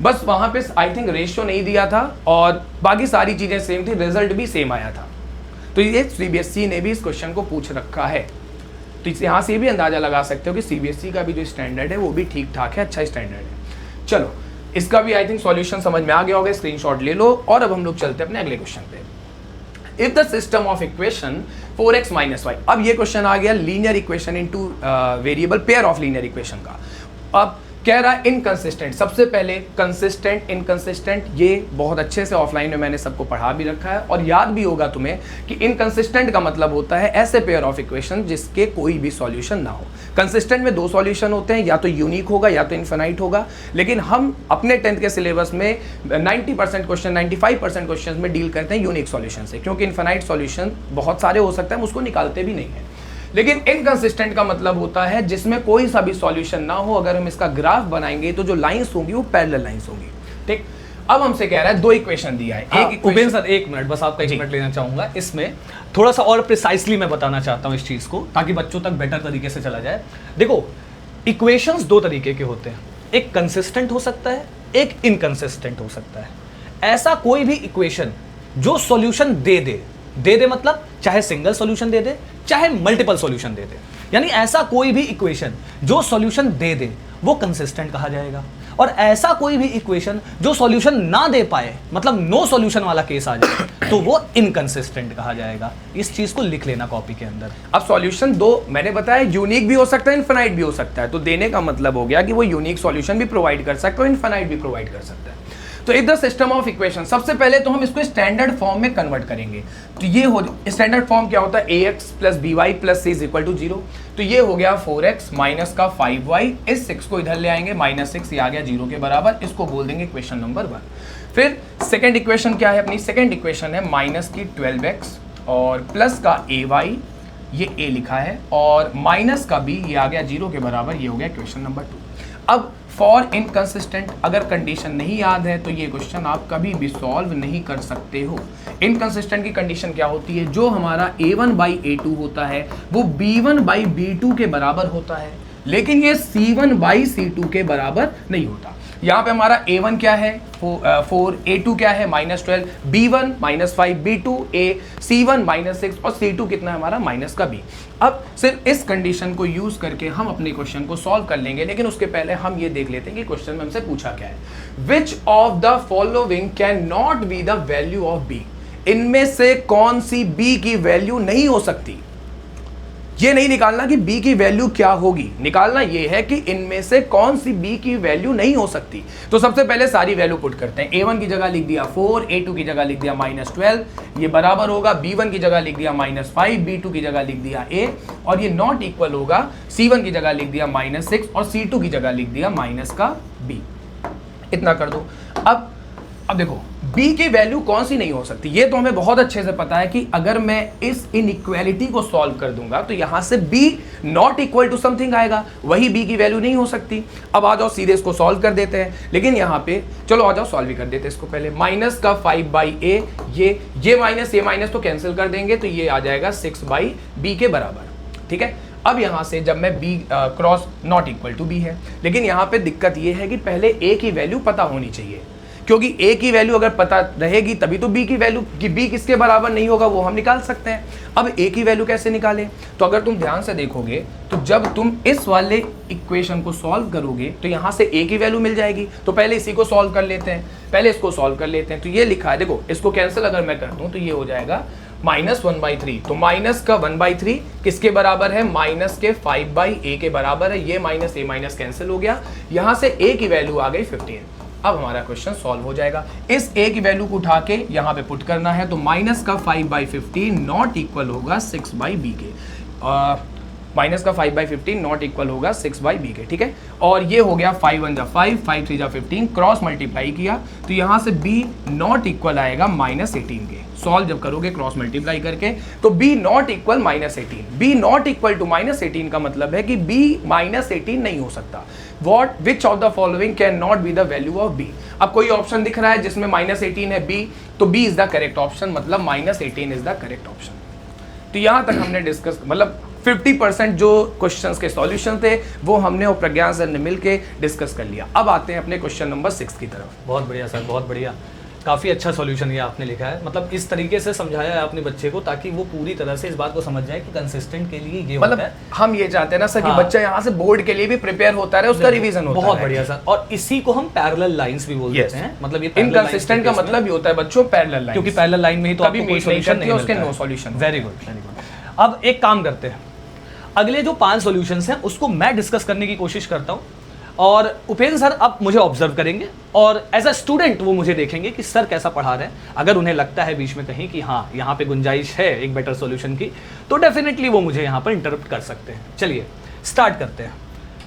बस वहां पे आई थिंक रेशियो नहीं दिया था और बाकी सारी चीजें सेम थी, रिजल्ट भी सेम आया था। तो ये CBSE ने भी इस क्वेश्चन को पूछ रखा है। तो यहाँ से भी अंदाजा लगा सकते हो कि CBSE का भी जो स्टैंडर्ड है वो भी ठीक ठाक है, अच्छा स्टैंडर्ड है। चलो, इसका भी आई थिंक सॉल्यूशन समझ में आ गया होगा, स्क्रीनशॉट ले लो। और अब हम लोग चलते हैं अपने अगले क्वेश्चन पे। If the system of equation 4x - y, अब ये क्वेश्चन आ गया linear equation into variable pair of linear equation का। अब कह रहा है इनकंसिस्टेंट। सबसे पहले कंसिस्टेंट, इनकंसिस्टेंट, ये बहुत अच्छे से ऑफलाइन में मैंने सबको पढ़ा भी रखा है और याद भी होगा तुम्हें कि इनकंसिस्टेंट का मतलब होता है ऐसे पेयर ऑफ इक्वेशन जिसके कोई भी सॉल्यूशन ना हो। कंसिस्टेंट में दो सॉल्यूशन होते हैं, या तो यूनिक होगा या तो इनफिनाइट होगा, लेकिन हम अपने 10th के सिलेबस में 90% क्वेश्चन, 95% क्वेश्चन में डील करते हैं यूनिक सॉल्यूशन से, क्योंकि इनफिनाइट सॉल्यूशन बहुत सारे हो सकते हैं, हम उसको निकालते भी नहीं है। लेकिन इनकंसिस्टेंट का मतलब होता है जिसमें कोई सा भी सॉल्यूशन ना हो। अगर हम इसका ग्राफ बनाएंगे तो जो लाइंस होंगी वो पैरेलल लाइंस होंगी। ठीक, अब हमसे कह रहा है दो इक्वेशन दिया है। एक उपेंद्र सर, एक मिनट बस, आपका 1 मिनट लेना चाहूंगा। इसमें थोड़ा सा और प्रिसाइसली मैं बताना चाहता हूं इस चीज को, ताकि बच्चों तक बेटर तरीके से चला जाए। देखो, इक्वेशंस दो तरीके के होते हैं, एक कंसिस्टेंट हो सकता है, एक इनकंसिस्टेंट हो सकता है। ऐसा कोई भी इक्वेशन जो सॉल्यूशन दे दे मतलब चाहे सिंगल सॉल्यूशन दे दे चाहे मल्टीपल सॉल्यूशन दे दे, यानी ऐसा कोई भी इक्वेशन जो सॉल्यूशन दे दे वो कंसिस्टेंट कहा जाएगा। और ऐसा कोई भी इक्वेशन जो सॉल्यूशन ना दे पाए, मतलब नो सॉल्यूशन वाला केस आ जाए, तो वो इनकंसिस्टेंट कहा जाएगा। इस चीज को लिख लेना कॉपी के अंदर। अब सॉल्यूशन दो मैंने बताया, यूनिक भी हो सकता है, इनफिनाइट भी हो सकता है। तो देने का मतलब हो गया कि वो यूनिक सॉल्यूशन भी प्रोवाइड कर सकता है और इनफिनाइट भी प्रोवाइड कर सकता है। तो if the system of equation, सबसे पहले तो हम इसको स्टैंडर्ड फॉर्म में कन्वर्ट करेंगे। तो ये हो, स्टैंडर्ड फॉर्म क्या होता है, ax plus by plus c is equal to 0। तो ये हो गया 4x माइनस का 5y, इस 6 को इधर ले आएंगे, -6, ये आ गया 0 के बराबर, इसको बोल देंगे इक्वेशन नंबर 1। फिर सेकेंड इक्वेशन क्या है अपनी, सेकेंड इक्वेशन है माइनस की 12x और प्लस का ay, ये a लिखा है, और माइनस का b, ये आ गया 0 के बराबर, ये हो गया इक्वेशन नंबर 2। अब फॉर इनकंसिस्टेंट, अगर कंडीशन नहीं याद है तो ये क्वेश्चन आप कभी भी सॉल्व नहीं कर सकते हो। इनकंसिस्टेंट की कंडीशन क्या होती है, जो हमारा a1 बाई a2 होता है वो b1 बाई b2 के बराबर होता है, लेकिन ये c1 बाई c2 के बराबर नहीं होता। यहाँ पे हमारा a1 क्या है 4, a2 क्या है -12, b1 -5, b2 a, c1 -6 और c2 कितना है हमारा माइनस का b। अब सिर्फ इस कंडीशन को यूज करके हम अपने क्वेश्चन को सॉल्व कर लेंगे, लेकिन उसके पहले हम ये देख लेते हैं कि क्वेश्चन में हमसे पूछा क्या है। Which of the following can not be the value of b, इनमें से कौन सी b की वैल्यू नहीं हो सकती। ये नहीं निकालना कि b की वैल्यू क्या होगी, निकालना ये है कि इनमें से कौन सी b की वैल्यू नहीं हो सकती। तो सबसे पहले सारी वैल्यू पुट करते हैं। a1 की जगह लिख दिया 4, a2 की जगह लिख दिया -12, ये बराबर होगा b1 की जगह लिख दिया -5, b2 की जगह लिख दिया a, और ये नॉट इक्वल होगा c1 की जगह लिख दिया -6 और c2 की जगह लिख दिया माइनस का b। इतना कर दो। अब देखो b की वैल्यू कौन सी नहीं हो सकती, ये तो हमें बहुत अच्छे से पता है कि अगर मैं इस इनइक्वालिटी को सॉल्व कर दूंगा तो यहां से b not equal to something आएगा, वही b की वैल्यू नहीं हो सकती। अब आ जाओ सीधे इसको सॉल्व कर देते हैं, लेकिन यहाँ पे चलो आ जाओ सॉल्व भी कर देते हैं इसको पहले। माइनस का 5/a, ये माइनस तो कैंसिल कर देंगे, तो ये आ जाएगा 6/b के बराबर। ठीक है, अब यहां से जब मैं b cross not equal to b है, लेकिन यहां पे दिक्कत ये है कि पहले a की वैल्यू पता होनी चाहिए, क्योंकि a की वैल्यू अगर पता रहेगी तभी तो b की वैल्यू, कि b किसके बराबर नहीं होगा वो हम निकाल सकते हैं। अब a की वैल्यू कैसे निकालें, तो अगर तुम ध्यान से देखोगे तो जब तुम इस वाले इक्वेशन को सॉल्व करोगे तो यहाँ से a की वैल्यू मिल जाएगी। तो पहले इसी को सॉल्व कर लेते हैं, पहले इसको सॉल्व कर लेते हैं। तो ये लिखा है, देखो इसको कैंसिल अगर मैं कर दूं तो ये हो जाएगा -1/3। तो माइनस का 1/3 किसके बराबर है, माइनस के 5/a के बराबर है। ये माइनस a माइनस कैंसिल हो गया, यहाँ से a की वैल्यू आ गई 15। अब हमारा क्वेश्चन सॉल्व हो जाएगा। इस a की वैल्यू को उठा के यहाँ पे पुट करना है, तो माइनस का 5/15 नॉट इक्वल होगा 6/b के, माइनस का 5/15 नॉट इक्वल होगा 6/b के। ठीक है, और ये हो गया 5 1 जा 5, 5 3 जा 15, क्रॉस मल्टीप्लाई किया तो यहाँ से b नॉट इक्वल आएगा -18 के। सॉल्व जब करोगे क्रॉस मल्टीप्लाई करके तो b not equal -18, b not equal to -18 का मतलब है कि b -18 नहीं हो सकता। What which of the following cannot be the value of b? अब कोई ऑप्शन दिख रहा है जिसमें -18 है b, तो b is the correct option, मतलब -18 इज द करेक्ट ऑप्शन। तो यहाँ तक हमने डिस्कस, मतलब 50% जो क्वेश्चंस के सॉल्यूशन थे वो हमने और प्रज्ञान सर ने मिलके डिस्कस कर लिया। अब आते हैं अपने क्वेश्चन नंबर 6 की तरफ। बहुत बढ़िया सर, बहुत बढ़िया, काफ़ी अच्छा सॉल्यूशन ये आपने लिखा है। मतलब इस तरीके से समझाया है आपने बच्चे को ताकि वो पूरी तरह से इस बात को समझ जाए कि कंसिस्टेंट के लिए ये मतलब होता है। हम ये चाहते हैं ना सर कि बच्चा यहाँ से बोर्ड के लिए भी प्रिपेयर होता रहे, उसका रिवीजन होता बहुत रहे। बढ़िया सर, और इसी को हम पैरेलल लाइंस भी बोलते हैं। मतलब ये इनकंसिस्टेंट का मतलब ही होता है बच्चों पैरेलल लाइन, क्योंकि पैरेलल लाइन में ही तो आपको कोई सॉल्यूशन नहीं उसके मिलता नो है। Solution. Very good, very good. अब एक काम करते हैं, अगले जो 5 सॉल्यूशंस हैं उसको मैं डिस्कस करने की कोशिश करता हूँ, और उपेंद्र सर अब मुझे ऑब्जर्व करेंगे और एज अ स्टूडेंट वो मुझे देखेंगे कि सर कैसा पढ़ा रहे हैं। अगर उन्हें लगता है बीच में कहीं कि हाँ यहाँ पे गुंजाइश है एक बेटर सॉल्यूशन की, तो डेफिनेटली वो मुझे यहाँ पर इंटरप्ट कर सकते हैं। चलिए स्टार्ट करते हैं।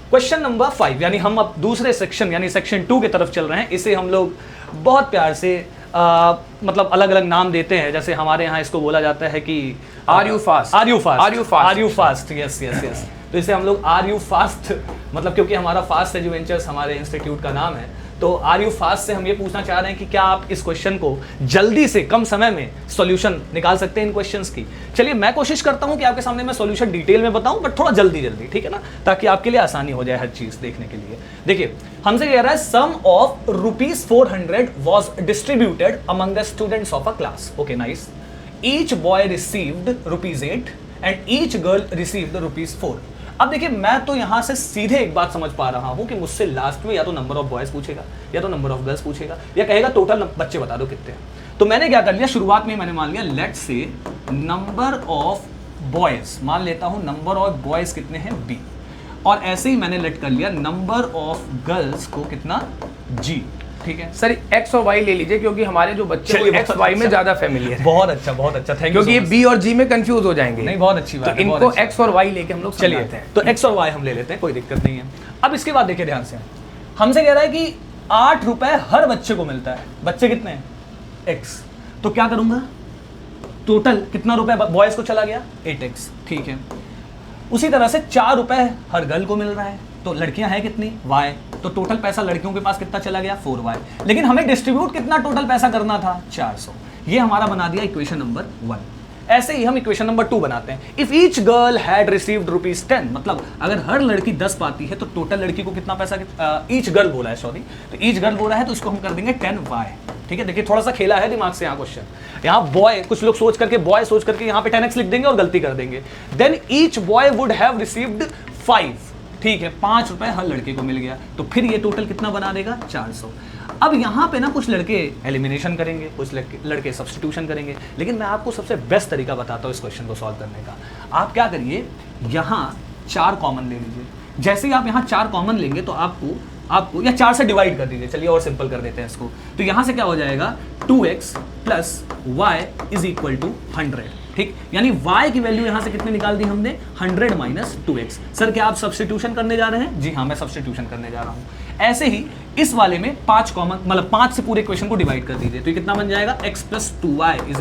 क्वेश्चन नंबर 5, यानी हम अब दूसरे सेक्शन यानी सेक्शन 2 की तरफ चल रहे हैं। इसे हम लोग बहुत प्यार से मतलब अलग अलग नाम देते हैं। जैसे हमारे यहाँ इसको बोला जाता है कि are you fast, are you fast, are you fast, are you fast, yes yes yes. तो इसे हम लोग आर यू फास्ट, मतलब क्योंकि हमारा फास्ट एजुवेंचर्स हमारे इंस्टीट्यूट का नाम है, तो आर यू फास्ट से हम ये पूछना चाह रहे हैं कि क्या आप इस क्वेश्चन को जल्दी से कम समय में सॉल्यूशन निकाल सकते हैं इन क्वेश्चंस की। चलिए मैं कोशिश करता हूं कि आपके सामने मैं सॉल्यूशन डिटेल में बताऊं, बट थोड़ा जल्दी जल्दी, ठीक है ना, ताकि आपके लिए आसानी हो जाए हर चीज देखने के लिए। देखिए हमसे कह रहा है sum of ₹400 was distributed among the students of a class. Okay nice. Each boy received ₹8 and each girl received ₹4। अब देखिए मैं तो यहां से सीधे एक बात समझ पा रहा हूं कि मुझसे लास्ट में या तो नंबर ऑफ बॉयज पूछेगा या तो नंबर ऑफ गर्ल्स पूछेगा या कहेगा टोटल बच्चे बता दो कितने हैं। तो मैंने क्या कर लिया, शुरुआत में मैंने मान लिया let's say number of boys, मान लेता हूं नंबर ऑफ बॉयज कितने हैं B, और ऐसे ही मैंने लेट कर लिया नंबर ऑफ गर्ल्स को कितना G। ठीक है सर एक्स और वाई ले लीजिए क्योंकि हमारे जो बच्चे हैं एक्स वाई में ज्यादा फैमिलियर है। बहुत अच्छा थैंक यू। क्योंकि ये बी और जी में कंफ्यूज हो जाएंगे। नहीं बहुत अच्छी बात तो है, इनको एक्स और वाई लेके हम लोग चलिए तो एक्स और वाई हम ले लेते हैं, कोई दिक्कत नहीं है। अब इसके बाद देखिए ध्यान से, हमसे कह रहा है कि ₹8 हर बच्चे को मिलता है। बच्चे कितने हैं X, तो क्या करूंगा, टोटल कितना रुपए बॉयज को चला गया 8x। ठीक है, उसी तरह से ₹4 हर गर्ल को मिल रहा है, तो लड़कियां हैं कितनी Y, तो टोटल पैसा लड़कियों के पास कितना चला गया 4y। लेकिन हमें डिस्ट्रीब्यूट कितना टोटल पैसा करना था 400। ये हमारा बना दिया इक्वेशन नंबर 1। ऐसे ही हम इक्वेशन नंबर 2 बनाते हैं। If each girl had received ₹10, मतलब अगर हर लड़की 10 पाती है तो टोटल लड़की को कितना पैसा, ईच गर्ल बोला है सॉरी, तो ईच गर्ल बोला है तो इसको हम कर देंगे 10y। ठीक है, देखिए थोड़ा सा खेला है दिमाग से यहाँ क्वेश्चन। यहाँ बॉय, कुछ लोग सोच करके बॉय सोच करके यहाँ पे 10x लिख देंगे और गलती कर देंगे। Then each boy would have received 5। ठीक है, ₹5 हर लड़के को मिल गया, तो फिर ये टोटल कितना बना देगा 400। अब यहाँ पे ना कुछ लड़के एलिमिनेशन करेंगे, कुछ लड़के सब्स्टिट्यूशन करेंगे, लेकिन मैं आपको सबसे बेस्ट तरीका बताता हूँ इस क्वेश्चन को सॉल्व करने का। आप क्या करिए, यहाँ 4 कॉमन ले लीजिए। जैसे ही आप यहाँ 4 कॉमन लेंगे तो आपको या 4 से डिवाइड कर दीजिए। चलिए और सिंपल कर देते हैं इसको। तो यहाँ से क्या हो जाएगा 2x + y = 100। ठीक, यानी y की वैल्यू यहां से कितने निकाल दी हमने 100 - 2x। सर क्या आप सब्स्टिट्यूशन करने जा रहे हैं? जी हाँ, मैं सब्स्टिट्यूशन करने जा रहा हूं। ऐसे ही इस वाले में 5 कॉमन, मतलब 5 से पूरे इक्वेशन को डिवाइड कर दीजिए, तो ये कितना बन जाएगा x + 2y =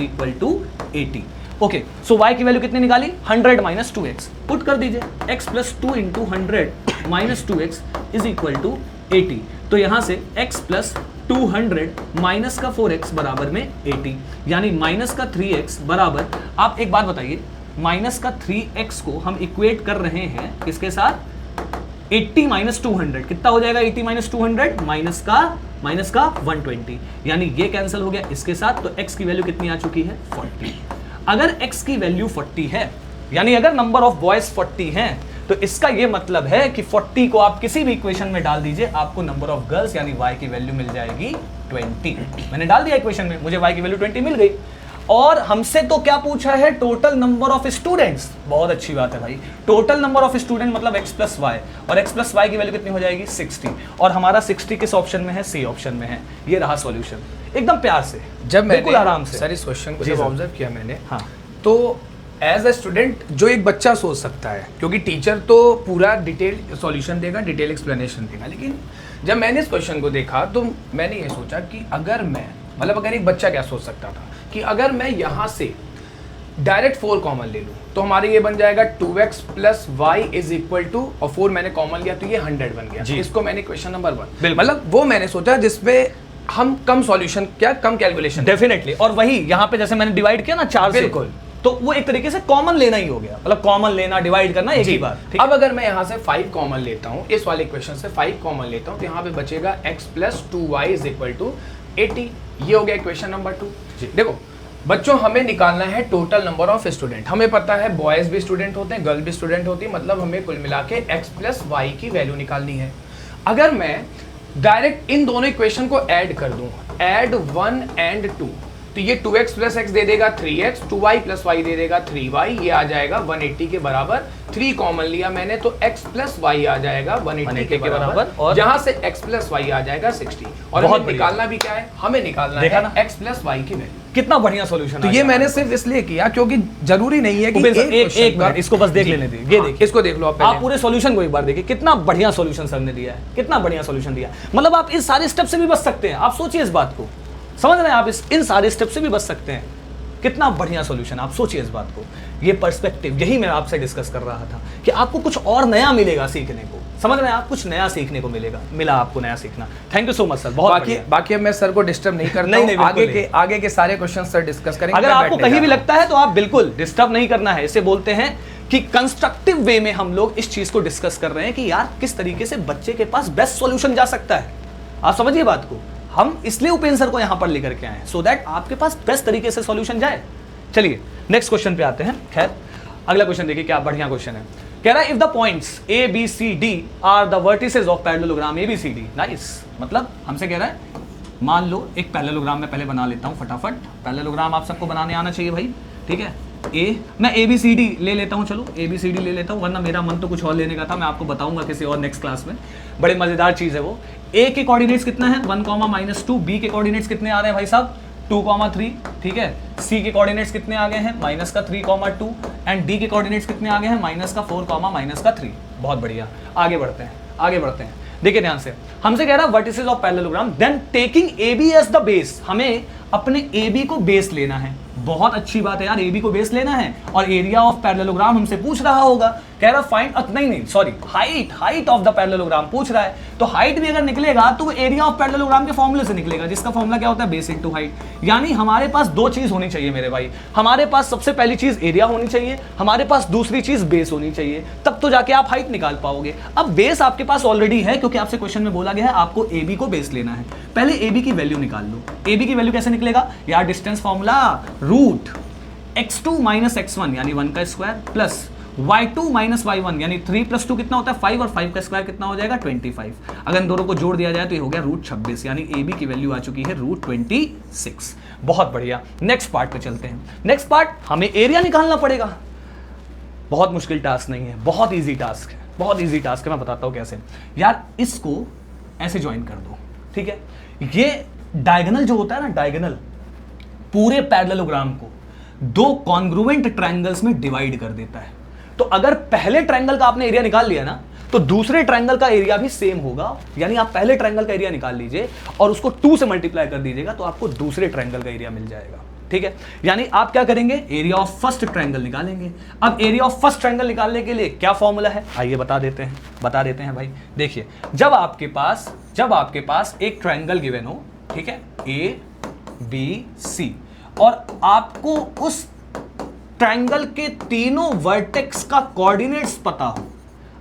80। ओके, सो y की वैल्यू कितनी निकाली 100 - 2x, पुट कर दीजिए x + 2 × 100 - 2x = 80। तो यहां से x + 200 - का 4x बराबर में 80, यानी माइनस का 3x बराबर, आप एक बात बताइए, माइनस का 3x को हम इक्वेट कर रहे हैं किसके साथ, 80 - 200 कितना हो जाएगा, 80 - 200 माइनस का 120, यानी ये कैंसिल हो गया इसके साथ। तो x की वैल्यू कितनी आ चुकी है 40। अगर x की वैल्यू 40 है, यानी अगर नंबर ऑफ बॉयज 40 हैं, तो इसका ये मतलब है कि 40 को आप किसी भी इक्वेशन में डाल दीजिए, आपको नंबर ऑफ गर्ल्स यानी y की वैल्यू मिल जाएगी 20। मैंने डाल दिया इक्वेशन में, मुझे y की वैल्यू 20 मिल गई। और हमसे तो क्या पूछा है, टोटल नंबर ऑफ स्टूडेंट्स। बहुत अच्छी बात है भाई, टोटल नंबर ऑफ स्टूडेंट मतलब x + y, और x + y की वैल्यू कितनी हो जाएगी 60, और हमारा 60 किस ऑप्शन में है, C ऑप्शन में है। ये रहा सॉल्यूशन, एकदम प्यार से, जब बिल्कुल आराम से। सर इस क्वेश्चन को जब ऑब्जर्व किया मैंने, हाँ, तो एज अ स्टूडेंट जो एक बच्चा सोच सकता है, क्योंकि टीचर तो पूरा डिटेल सॉल्यूशन देगा, डिटेल एक्सप्लेनेशन देगा, लेकिन जब मैंने इस क्वेश्चन को देखा तो मैंने ये सोचा कि अगर मैं, मतलब अगर एक बच्चा क्या सोच सकता था कि अगर मैं यहाँ से डायरेक्ट 4 कॉमन ले लूँ तो हमारे ये बन जाएगा 2x + y = और 4 मैंने कॉमन लिया तो ये 100 बन गया। इसको मैंने क्वेश्चन नंबर 1, मतलब वो मैंने सोचा जिसमें हम कम सॉल्यूशन, क्या कम कैलकुलेशन, डेफिनेटली। और वही यहाँ पे जैसे मैंने डिवाइड किया ना 4 से, बिल्कुल, तो वो एक तरीके से कॉमन लेना ही हो गया, मतलब कॉमन लेना, डिवाइड करना एक ही बात। अब अगर मैं यहाँ से 5 कॉमन लेता हूँ, इस वाले इक्वेशन से 5 कॉमन लेता हूँ, तो यहाँ पे बचेगा x + 2y = 80। ये हो गया इक्वेशन नंबर 2। देखो बच्चों, हमें निकालना है टोटल नंबर ऑफ स्टूडेंट। हमें पता है बॉयज भी स्टूडेंट होते हैं, गर्ल भी स्टूडेंट होती है, मतलब हमें कुल मिला के x + y की वैल्यू निकालनी है। अगर मैं डायरेक्ट इन दोनों इक्वेशन को ऐड कर दूं, ऐड 1 and 2, तो ये 2x प्लस एक्स दे देगा 3x, 2y plus why they देगा 3y, ये आ जाएगा 180 के बराबर। 3 कॉमन लिया मैंने तो x प्लस वाई आ जाएगा 180 के बराबर, और जहां से x प्लस वाई आ जाएगा 60। और हमें निकालना भी क्या है, हमें निकालना है x प्लस वाई की वैल्यू। कितना बढ़िया सॉल्यूशन। तो ये मैंने सिर्फ इसलिए किया क्योंकि जरूरी नहीं है कि एक मिनट इसको बस देख लेने दीजिए। ये देखिए, इसको देख लो आप पूरे सॉल्यूशन को एक बार देखिए, कितना बढ़िया सॉल्यूशन सर ने दिया है, कितना बढ़िया सॉल्यूशन दिया। मतलब आप इस सारे स्टेप से भी बच सकते हैं। आप सोचिए इस बात को, समझ रहे हैं आप, इन सारे स्टेप से भी बच सकते हैं। कितना बढ़िया सॉल्यूशन, आप सोचिए इस बात को। ये पर्सपेक्टिव, यही मैं आपसे डिस्कस कर रहा था कि आपको कुछ और नया मिलेगा सीखने को। समझ रहे हैं आप, कुछ नया सीखने को मिला आपको नया सीखना। Thank you so much sir, बहुत बाकी अब मैं सर को डिस्टर्ब नहीं करता हूं। आगे के सारे क्वेश्चन सर डिस्कस करेंगे। अगर आपको कहीं भी लगता है तो आप बिल्कुल डिस्टर्ब नहीं करना है। इसे बोलते हैं कि कंस्ट्रक्टिव वे में हम लोग इस चीज को डिस्कस कर रहे हैं कि यार किस तरीके से बच्चे के पास बेस्ट सॉल्यूशन जा सकता है। आप समझिए बात को। हम इसलिए उपेंद्र सर को यहां पर लेकर के आए हैं, सो दैट आपके पास बेस्ट तरीके से सॉल्यूशन जाए। चलिए नेक्स्ट क्वेश्चन पे आते हैं। खैर अगला क्वेश्चन देखिए, क्या बढ़िया क्वेश्चन है। कह रहा है if the points A B C D are the vertices of parallelogram A B C D. Nice, मतलब हमसे कह रहा है मान लो एक पैरेललोग्राम मैं पहले बना लेता हूं फटाफट। पैरेललोग्राम आप सबको बनाने आना चाहिए भाई, ठीक है। मैं ए बी सी डी ले लेता हूं, चलो ए बी सी डी ले लेता हूं, वरना मेरा मन तो कुछ और लेने का था। मैं आपको बताऊंगा किसी और नेक्स्ट क्लास में, बड़े मजेदार चीज है वो। ए के कोऑर्डिनेट्स कितना है 1, -2, बी के कोऑर्डिनेट्स कितने आ रहे हैं भाई साहब 2, 3, ठीक है। सी के कोऑर्डिनेट्स कितने आ गए हैं -3, 2, एंड डी के कोऑर्डिनेट्स कितने आ गए हैं -4, -3। बहुत बढ़िया, आगे बढ़ते हैं। देखिए ध्यान से, हमसे कह रहा है vertices of parallelogram, then taking A B as the base. हमें अपने ए बी को बेस लेना है। बहुत अच्छी बात है यार, ए बी को बेस लेना है। और एरिया ऑफ पैरेललोग्राम हमसे पूछ रहा होगा, कह रहा फाइंड नहीं sorry height of the parallelogram पूछ रहा है। तो हाइट भी अगर निकलेगा तो एरिया ऑफ पैरेललोग्राम के फॉर्मूले से निकलेगा, जिसका फॉर्मूला क्या होता है बेस इनटू हाइट। यानी हमारे पास दो चीज होनी चाहिए मेरे भाई। हमारे पास सबसे पहली चीज एरिया होनी चाहिए, हमारे पास दूसरी चीज बेस होनी चाहिए, तब तो जाके आप हाइट निकाल पाओगे। अब बेस आपके पास ऑलरेडी है, क्योंकि आपसे क्वेश्चन में बोला गया है आपको ए बी को बेस लेना है। पहले ए बी की वैल्यू निकाल लो। ए बी की वैल्यू कैसे निकलेगा यार, distance formula root x2 - x1 यानी 1 का स्क्वायर प्लस y2 - y1 यानी 3 + 2 कितना होता है 5, और 5 का स्क्वायर कितना हो जाएगा 25। अगर इन दोनों को जोड़ दिया जाए तो ये हो गया √26, यानी ए बी की वैल्यू आ चुकी है √26। बहुत बढ़िया, नेक्स्ट पार्ट पे चलते हैं। नेक्स्ट पार्ट, हमें एरिया निकालना पड़ेगा। बहुत मुश्किल टास्क नहीं है, बहुत ईजी टास्क है, बहुत ईजी टास्क है। मैं बताता हूँ कैसे। यार इसको ऐसे ज्वाइन कर दो, ठीक है। ये डायगोनल जो होता है ना, डायगोनल पूरे पैरेललोग्राम को दो कॉन्ग्रुएंट ट्रायंगल्स में डिवाइड कर देता है। तो अगर पहले ट्रायंगल का आपने एरिया निकाल लिया ना, तो दूसरे ट्रायंगल का एरिया भी सेम होगा। यानी आप पहले ट्रायंगल का एरिया निकाल लीजिए और उसको 2 से मल्टीप्लाई कर दीजिएगा, तो आपको दूसरे ट्रायंगल का एरिया मिल जाएगा, ठीक है। यानी आप क्या करेंगे, एरिया ऑफ फर्स्ट ट्रायंगल निकालेंगे। अब एरिया ऑफ फर्स्ट ट्रायंगल निकालने के लिए क्या फॉर्मूला है, आइए बता देते हैं भाई। देखिए, जब आपके पास एक ट्रायंगल गिवन हो, ठीक है, ए बी सी, और आपको उस ट्रायंगल के तीनों वर्टेक्स का कोऑर्डिनेट्स पता हो,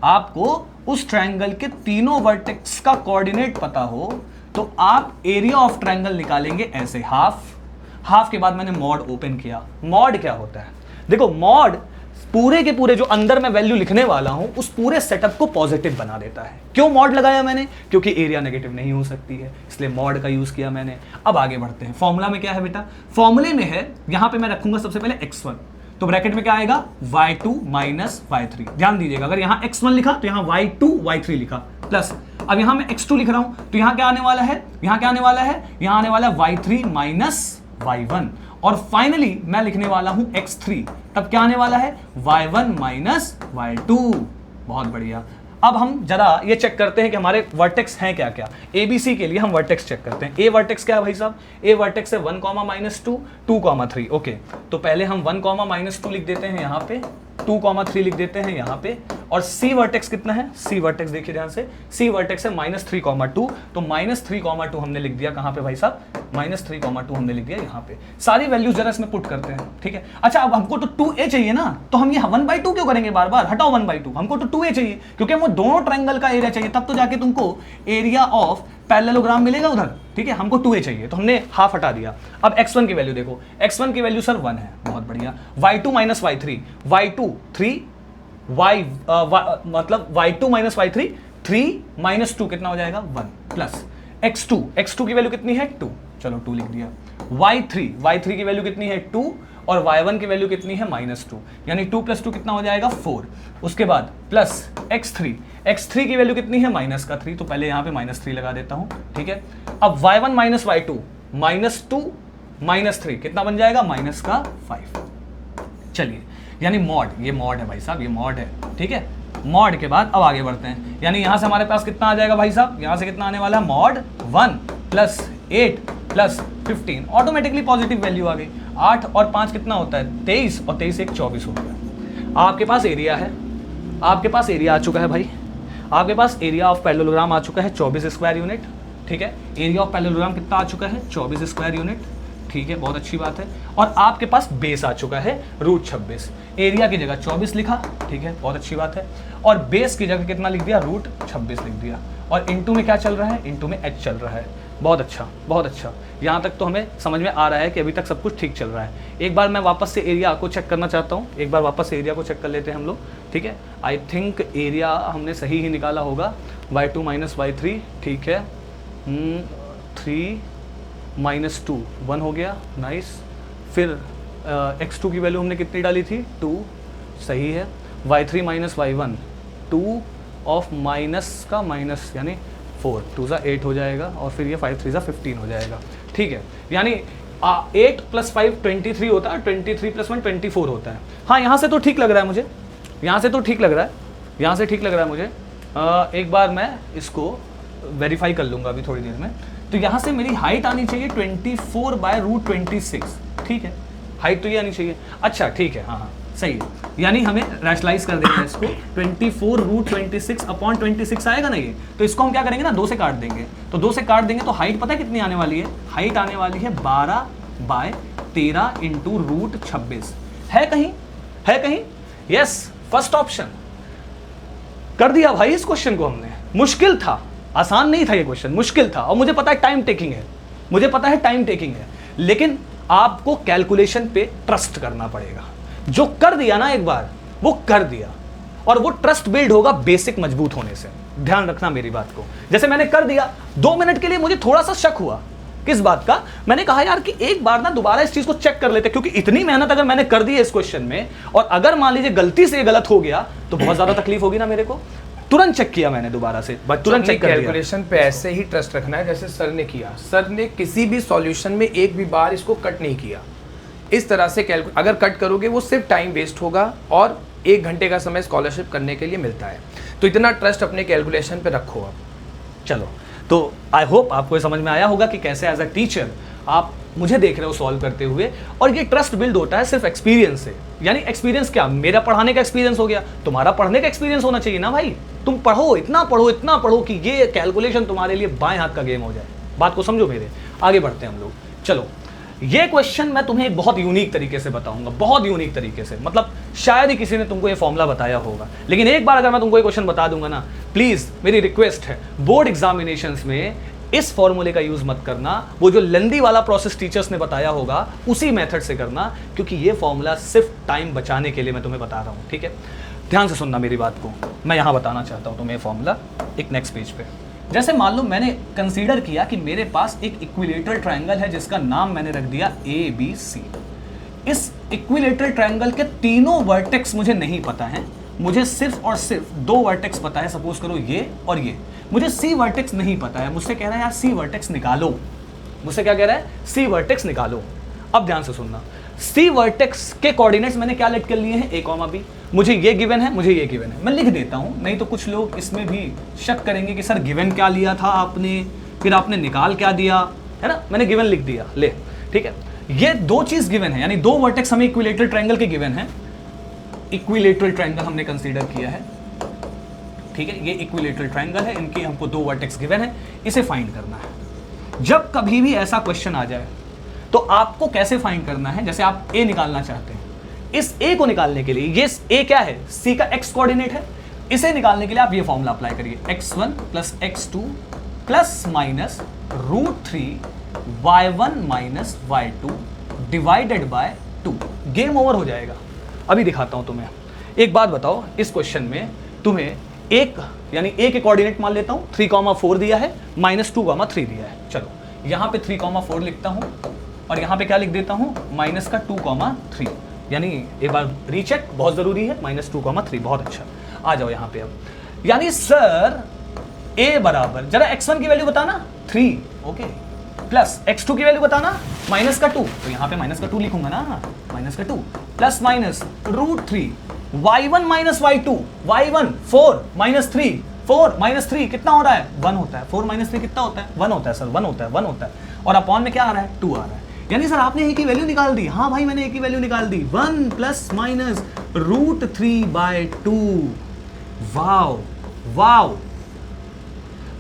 आपको उस ट्रायंगल के तीनों वर्टेक्स का कोऑर्डिनेट पता हो, तो आप एरिया ऑफ ट्रायंगल निकालेंगे ऐसे, हाफ के बाद मैंने मॉड ओपन किया। मॉड क्या होता है, देखो मॉड पूरे के पूरे जो अंदर मैं वैल्यू लिखने वाला हूं उस पूरे सेटअप को पॉजिटिव बना देता है। क्यों मॉड लगाया मैंने, क्योंकि एरिया नेगेटिव नहीं हो सकती है, इसलिए मॉड का यूज किया मैंने। अब आगे बढ़ते हैं। फॉर्मूला में क्या है बेटा, फॉर्मूले में है, यहां पे मैं रखूंगा सबसे पहले x1, तो ब्रैकेट में क्या आएगा y2 - y3। ध्यान दीजिएगा, अगर यहां x1 लिखा तो यहां y2 y3 लिखा, प्लस अब यहां मैं x2 लिख रहा हूं तो यहां क्या आने वाला है, यहां आने वाला है y3 - y1, और फाइनली मैं लिखने वाला हूं x3, तब क्या आने वाला है y1 - y2। बहुत बढ़िया। अब हम जरा ये चेक करते हैं कि हमारे वर्टेक्स हैं क्या क्या। ABC के लिए हम वर्टेक्स चेक करते हैं। ए वर्टेक्स क्या है भाई साहब, ए वर्टेक्स है 1, -2, 2, 3। ओके, तो पहले हम 1, -2 लिख देते हैं यहाँ पे, 2, 3 लिख देते हैं यहाँ पे, और सी वर्टेक्स कितना है, सी वर्टेक्स देखिए ध्यान से, सी वर्टेक्स है -3, 2, तो -3, 2 हमने लिख दिया कहाँ पे भाई साहब, -3, 2 हमने लिख दिया यहाँ पे। सारी वैल्यूज जरा इसमें पुट करते हैं, ठीक है। अच्छा, अब हमको तो 2a चाहिए ना, तो हम ये 1/2 क्यों करेंगे बार बार, हटाओ 1/2, हमको तो 2a चाहिए, क्योंकि वो दोनों ट्रायंगल का एरिया चाहिए, तब तो जाके तुमको एरिया ऑफ पैरेललोग्राम मिलेगा उधर, ठीक है। हमको 2a चाहिए, तो हमने हाफ हटा दिया। अब x1 की वैल्यू देखो, x1 की वैल्यू सर 1 है, बहुत बढ़िया। y2 - y3, y2 3, मतलब y2 - y3 3 - 2 कितना हो जाएगा 1, प्लस x2 की वैल्यू कितनी है 2, चलो 2 लिख दिया। y3 की वैल्यू कितनी है 2 और y1 की वैल्यू कितनी है -2, यानी 2 + 2 कितना हो जाएगा 4। उसके बाद प्लस x3 की वैल्यू कितनी है -3, तो पहले यहाँ पे -3 लगा देता हूँ, ठीक है। अब y1 - y2 -2 -3 कितना बन जाएगा -5। चलिए, यानी मॉड, ये मॉड है भाई साहब, ये मॉड है, ठीक है। मॉड के बाद अब आगे बढ़ते हैं, यानी यहां से हमारे पास कितना आ जाएगा भाई साहब, यहां से कितना आने वाला है mod 1 + 8 + 15, ऑटोमेटिकली पॉजिटिव वैल्यू आ गई। 8 और 5 कितना होता है 23, और 23 एक 24 हो गया। आपके पास एरिया है, आपके पास एरिया आ चुका है भाई, आपके पास एरिया ऑफ पैरेललोग्राम आ चुका है 24 स्क्वायर यूनिट, ठीक है। एरिया ऑफ पैरेललोग्राम कितना आ चुका है 24 स्क्वायर यूनिट, ठीक है, बहुत अच्छी बात है। और आपके पास बेस आ चुका है √26, एरिया की जगह 24 लिखा, ठीक है, बहुत अच्छी बात है। और बेस की जगह कितना लिख दिया √26 लिख दिया, और इंटू में क्या चल रहा है, इंटू में h चल रहा है। बहुत अच्छा, बहुत अच्छा, यहाँ तक तो हमें समझ में आ रहा है कि अभी तक सब कुछ ठीक चल रहा है। एक बार मैं वापस से एरिया को चेक करना चाहता हूँ, एक बार वापस से एरिया को चेक कर लेते हैं हम लोग, ठीक है। आई थिंक एरिया हमने सही ही निकाला होगा, y2 - y3, ठीक है, 3 - 2 1 हो गया, नाइस। फिर x2 की वैल्यू हमने कितनी डाली थी 2, सही है। y3 - y1 2 ऑफ माइनस का माइनस यानी 4, 2 × 8 हो जाएगा, और फिर ये 5 × 3 = 15 हो जाएगा, ठीक है। यानी 8 + 5 23 होता है, 23 + 1 24 होता है। हाँ, यहाँ से तो ठीक लग रहा है मुझे, यहाँ से तो ठीक लग रहा है, यहाँ से ठीक लग रहा है मुझे। एक बार मैं इसको वेरीफाई कर लूँगा अभी थोड़ी देर में। तो यहाँ से मेरी हाइट आनी चाहिए 24/√26, ठीक है, हाइट तो ये आनी चाहिए। अच्छा ठीक है, हाँ हाँ सही है, यानी हमें रैशनलाइज कर देना है इसको, 24√26/26 आएगा ना ये, तो इसको हम क्या करेंगे ना 2 से काट देंगे, तो 2 से काट देंगे तो हाइट पता है कितनी आने वाली है, हाइट आने वाली है 12/13 × √26। है कहीं, है कहीं, यस, फर्स्ट ऑप्शन। कर दिया भाई इस क्वेश्चन को हमने, मुश्किल था, आसान नहीं था ये क्वेश्चन, मुश्किल था, और मुझे पता है टाइम टेकिंग है, मुझे पता है टाइम टेकिंग है, लेकिन आपको कैलकुलेशन पे ट्रस्ट करना पड़ेगा। जो कर दिया ना एक बार, वो कर दिया, और वो ट्रस्ट बिल्ड होगा बेसिक मजबूत होने से। ध्यान रखना मेरी बात को, जैसे मैंने कर दिया 2 मिनट के लिए मुझे थोड़ा सा शक हुआ, किस बात का, मैंने कहा यार कि एक बार ना दोबारा इस चीज को चेक कर लेते, क्योंकि इतनी मेहनत अगर मैंने कर दी है इस क्वेश्चन में, और अगर मान लीजिए गलती से गलत हो गया तो बहुत ज्यादा तकलीफ होगी ना मेरे को। तुरंत चेक किया मैंने दोबारा से, तुरंत चेक कर दिया। कैलकुलेशन पे ऐसे ही ट्रस्ट रखना है जैसे सर ने किया, सर ने किसी भी सॉल्यूशन में एक भी बार इसको कट नहीं किया। इस तरह से अगर कट करोगे वो सिर्फ टाइम वेस्ट होगा, और 1 घंटे का समय स्कॉलरशिप करने के लिए मिलता है। तो इतना ट्रस्ट अपने कैलकुलेशन पे रखो आप। चलो, तो आई होप आपको ये समझ में आया होगा कि कैसे एज अ टीचर आप मुझे देख रहे हो सॉल्व करते हुए, और ये ट्रस्ट बिल्ड होता है सिर्फ एक्सपीरियंस से। यानी एक्सपीरियंस क्या, मेरा पढ़ाने का एक्सपीरियंस हो गया, तुम्हारा पढ़ने का एक्सपीरियंस होना चाहिए ना भाई। तुम पढ़ो, इतना पढ़ो कि ये कैलकुलेशन तुम्हारे लिए बाएं हाथ का गेम हो जाए। बात को समझो मेरे, आगे बढ़ते हैं हम लोग। चलो, ये क्वेश्चन मैं तुम्हें एक बहुत यूनिक तरीके से बताऊंगा, बहुत यूनिक तरीके से, मतलब शायद ही किसी ने तुमको ये फॉर्मूला बताया होगा, लेकिन एक बार अगर मैं तुमको ये क्वेश्चन बता दूंगा ना, प्लीज मेरी रिक्वेस्ट है, बोर्ड एग्जामिनेशंस में इस फॉर्मूले का यूज मत करना। वो जो लेंदी वाला प्रोसेस टीचर्स ने बताया होगा उसी मेथड से करना, क्योंकि ये फॉर्मूला सिर्फ टाइम बचाने के लिए मैं तुम्हें बता रहा हूँ, ठीक है। ध्यान से सुनना मेरी बात को, मैं यहाँ बताना चाहता हूँ तुम्हें फॉर्मूला एक नेक्स्ट पेज पे। जैसे मान लो मैंने कंसीडर किया कि मेरे पास एक इक्विलेटरल ट्रायंगल है जिसका नाम मैंने रख दिया ABC। इस इक्विलेटरल ट्रायंगल के तीनों वर्टेक्स मुझे नहीं पता है, मुझे सिर्फ और सिर्फ 2 वर्टेक्स पता है, सपोज करो ये और ये। मुझे C वर्टेक्स नहीं पता है, मुझसे कह रहा है यार C वर्टेक्स निकालो, मुझसे क्या कह रहा है C वर्टेक्स निकालो। अब ध्यान से सुनना, C वर्टेक्स के कोऑर्डिनेट्स मैंने क्या लेट कर लिए हैं A, B। मुझे ये गिवन है, मुझे ये गिवन है, मैं लिख देता हूं, नहीं तो कुछ लोग इसमें भी शक करेंगे कि सर गिवन क्या लिया था आपने, फिर आपने निकाल क्या दिया, है ना। मैंने गिवन लिख दिया, ले, ठीक है। ये 2 चीज गिवन है, यानी 2 वर्टेक्स हमें इक्विलेटरल ट्रायंगल के गिवन है। इक्विलेटरल ट्रायंगल हमने कंसीडर किया है, ठीक है। ये इक्विलेटरल ट्रायंगल है, इनके हमको 2 वर्टेक्स गिवन है, इसे फाइंड करना है। जब कभी भी ऐसा क्वेश्चन आ जाए तो आपको कैसे फाइंड करना है, जैसे आप A निकालना चाहते हैं, इस A को निकालने के लिए, ये A क्या है, C का x कोऑर्डिनेट है, इसे निकालने के लिए आप ये फॉर्मूला अप्लाई करिए, x1 + x2 ± √3 y1 - y2 divided by 2। Game over हो जाएगा। अभी दिखाता हूं तुम्हें। एक बात बताओ, इस क्वेश्चन में तुम्हें एक यानी A के कोऑर्डिनेट मान लेता हूं, 3, 4 दिया है, -2, 3 दिया है। चलो, यहाँ पे 3,4 लिखता हूँ और यहाँ पे क्या लिख देता हूँ माइनस का 2,3, यानी एक बार रीचेक बहुत जरूरी है, -2,3 बहुत अच्छा। आ जाओ यहाँ पे अब, यानी सर a बराबर जरा x1 की वैल्यू बताना 3, ओके, प्लस x2 की वैल्यू बताना -2, तो यहाँ पे -2 लिखूंगा ना, -2 plus minus √3 y1 minus y2, y1 4 -3, 4 -3 कितना हो रहा है 1 होता है, 4 -3 कितना होता है 1 होता है सर, 1 होता है, 1 होता है, और अपॉन में क्या आ रहा है 2 आ रहा है, यानी सर आपने a की वैल्यू निकाल दी। हाँ भाई मैंने a की वैल्यू निकाल दी, 1 प्लस माइनस √3/2। वाओ वाओ,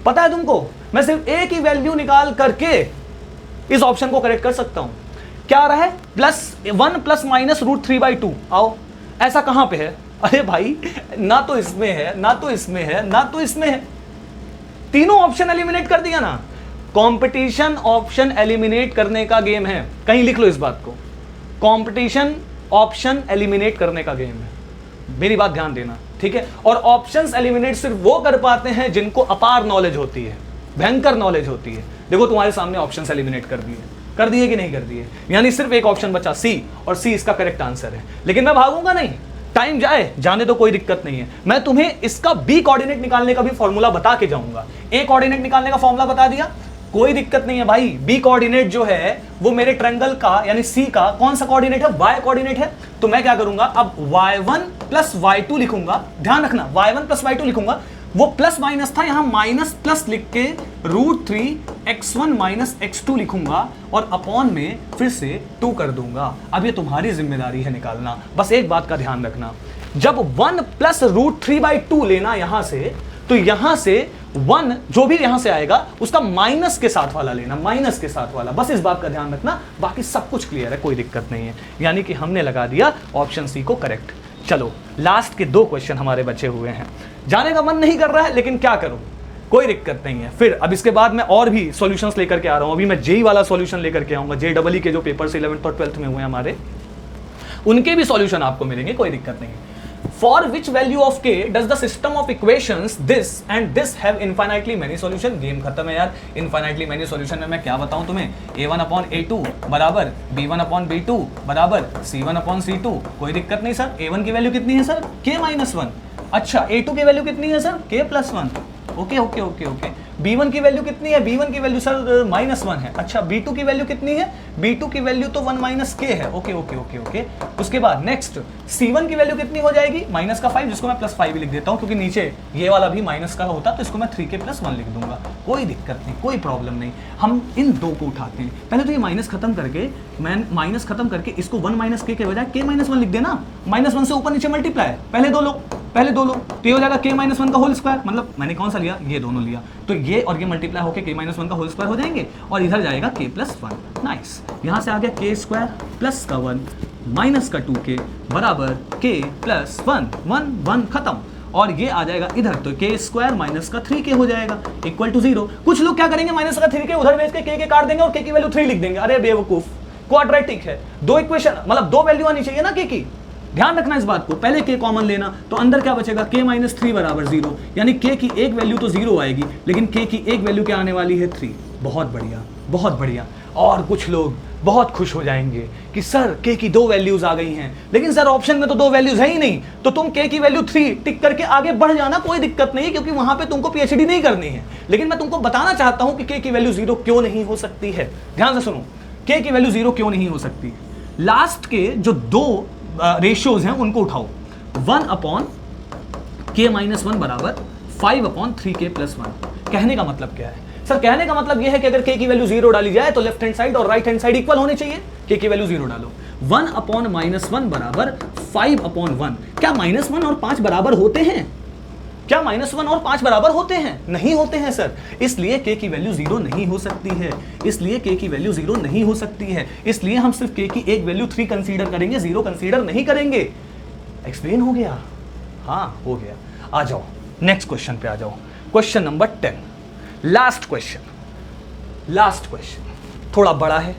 पता है तुमको मैं सिर्फ a की वैल्यू निकाल करके इस ऑप्शन को करेक्ट कर सकता हूं। क्या आ रहा है 1 प्लस माइनस √3/2। आओ, ऐसा कहां पे है? अरे भाई ना तो इसमें है, ना तो इसमें है, ना तो इसमें है, तीनों ऑप्शन एलिमिनेट कर दिया ना। कंपटीशन ऑप्शन एलिमिनेट करने का गेम है, कहीं लिख लो इस बात को, कंपटीशन ऑप्शन एलिमिनेट करने का गेम है, मेरी बात ध्यान देना, ठीक है। और ऑप्शंस एलिमिनेट सिर्फ वो कर पाते हैं जिनको अपार नॉलेज होती है, भयंकर नॉलेज होती है। देखो तुम्हारे सामने ऑप्शंस एलिमिनेट कर दिए कि नहीं कर दिए, यानी सिर्फ एक ऑप्शन बचा सी, और सी इसका करेक्ट आंसर है। लेकिन मैं भागूंगा नहीं, टाइम जाने तो कोई दिक्कत नहीं है, मैं तुम्हें इसका बी कोऑर्डिनेट निकालने का भी फॉर्मूला बता के जाऊंगा। ए कोऑर्डिनेट निकालने का फॉर्मूला बता दिया, कोई दिक्कत नहीं है भाई। बी कोऑर्डिनेट जो है वो मेरे ट्रायंगल का यानी सी का कौन सा कोऑर्डिनेट है, वाई कोऑर्डिनेट है। तो मैं क्या करूंगा अब y1 प्लस y2 लिखूंगा, ध्यान रखना y1 प्लस y2 लिखूंगा, वो प्लस माइनस था, यहां माइनस प्लस लिख के √3 x1 माइनस x2 लिखूंगा और अपॉन में फिर से 2 कर दूंगा। अब ये तुम्हारी जिम्मेदारी है निकालना, बस एक बात का ध्यान रखना, जब 1 प्लस √3/2 लेना यहां से, तो यहां से 1 जो भी यहां से आएगा उसका माइनस के साथ वाला लेना, माइनस के साथ वाला, बस इस बात का ध्यान रखना, बाकी सब कुछ क्लियर है, कोई दिक्कत नहीं है। यानी कि हमने लगा दिया ऑप्शन सी को करेक्ट। चलो लास्ट के 2 क्वेश्चन हमारे बचे हुए हैं, जाने का मन नहीं कर रहा है लेकिन क्या करूं, कोई दिक्कत नहीं है। फिर अब इसके बाद मैं और भी सॉल्यूशंस लेकर के आ रहा हूं, अभी मैं जेई वाला सॉल्यूशन लेकर के आऊंगा, JEE के जो पेपर्स 11th और 12th में हुए हमारे, उनके भी सॉल्यूशन आपको मिलेंगे, कोई दिक्कत नहीं है। For which value of k does the system of equations this and this have infinitely many solution? Game खत्म है यार, infinitely many solution में मैं क्या बताऊं तुम्हें, a1/a2 बराबर b1/b2 बराबर c1/c2, कोई दिक्कत नहीं सर। a1 की वैल्यू कितनी है सर, k-1, अच्छा a2 की वैल्यू कितनी है sir, k+1, okay okay okay okay. b1 की वैल्यू कितनी है, b1 की वैल्यू सर -1 है, अच्छा b2 की वैल्यू कितनी है, b2 की वैल्यू तो 1 - k है, ओके ओके ओके ओके। उसके बाद नेक्स्ट c1 की वैल्यू कितनी हो जाएगी, -5, जिसको मैं +5 भी लिख देता हूँ क्योंकि नीचे ये वाला भी माइनस का होता तो इसको मैं 3k+1 लिख दूंगा, कोई दिक्कत नहीं, कोई प्रॉब्लम नहीं। हम इन 2 को उठाते हैं, पहले तो ये माइनस खत्म करके, मैं माइनस खत्म करके इसको 1 - k के बजाय k-1 लिख देना, -1 से ऊपर नीचे मल्टीप्लाई, पहले दो लो, तो ये हो जाएगा k-1 का होल स्क्वायर, मतलब मैंने कौन सा लिया, ये दोनों लिया, तो ये और ये मल्टीप्लाई होकर k-1 का होल स्क्वायर हो जाएंगे और इधर जाएगा k+1, नाइस। यहाँ से आ गया k² प्लस का 1 माइनस का 2k बराबर k+1, 1 खत्म, और ये आ जाएगा इधर, तो k² माइनस का 3k हो जाएगा इक्वल टू 0। कुछ लोग क्या करेंगे, माइनस का 3k उधर भेज के k काट देंगे और k की वैल्यू 3 लिख देंगे, अरे बेवकूफ, क्वाड्रेटिक है, 2 इक्वेशन मतलब 2 वैल्यू आनी चाहिए ना k की, ध्यान रखना इस बात को, पहले k कॉमन लेना, तो अंदर क्या बचेगा k-3 बराबर 0, यानी k की एक वैल्यू तो 0 आएगी लेकिन k की एक वैल्यू क्या आने वाली है 3। बहुत बढ़िया, बहुत बढ़िया। और कुछ लोग बहुत खुश हो जाएंगे कि सर k की 2 वैल्यूज आ गई हैं, लेकिन सर ऑप्शन में तो 2 वैल्यूज है ही नहीं, तो तुम k की वैल्यू 3 टिक करके आगे बढ़ जाना, कोई दिक्कत नहीं, क्योंकि वहां पे तुमको PhD नहीं करनी है। लेकिन मैं तुमको बताना चाहता हूं कि k की वैल्यू 0 क्यों नहीं हो सकती है, ध्यान से सुनो, k की वैल्यू 0 क्यों नहीं हो सकती। लास्ट के जो 2 रेशियोज हैं उनको उठाओ, 1/k-1 बराबर 5/3k+1। कहने का मतलब क्या है सर, कहने का मतलब यह है कि अगर k की वैल्यू 0 डाली जाए तो लेफ्ट हैंड साइड और राइट हैंड साइड इक्वल होने चाहिए, k की वैल्यू 0 डालो, 1/-1 बराबर 5/1। क्या -1 और 5 बराबर होते हैं, क्या -1 और 5 बराबर होते हैं, नहीं होते हैं सर, इसलिए k की वैल्यू 0 नहीं हो सकती है, इसलिए k की वैल्यू 0 नहीं हो सकती है, इसलिए हम सिर्फ k की एक वैल्यू 3 कंसीडर करेंगे, 0 कंसीडर नहीं करेंगे। एक्सप्लेन हो गया, हाँ हो गया। आ जाओ नेक्स्ट क्वेश्चन पे आ जाओ, क्वेश्चन नंबर 10, लास्ट क्वेश्चन थोड़ा बड़ा है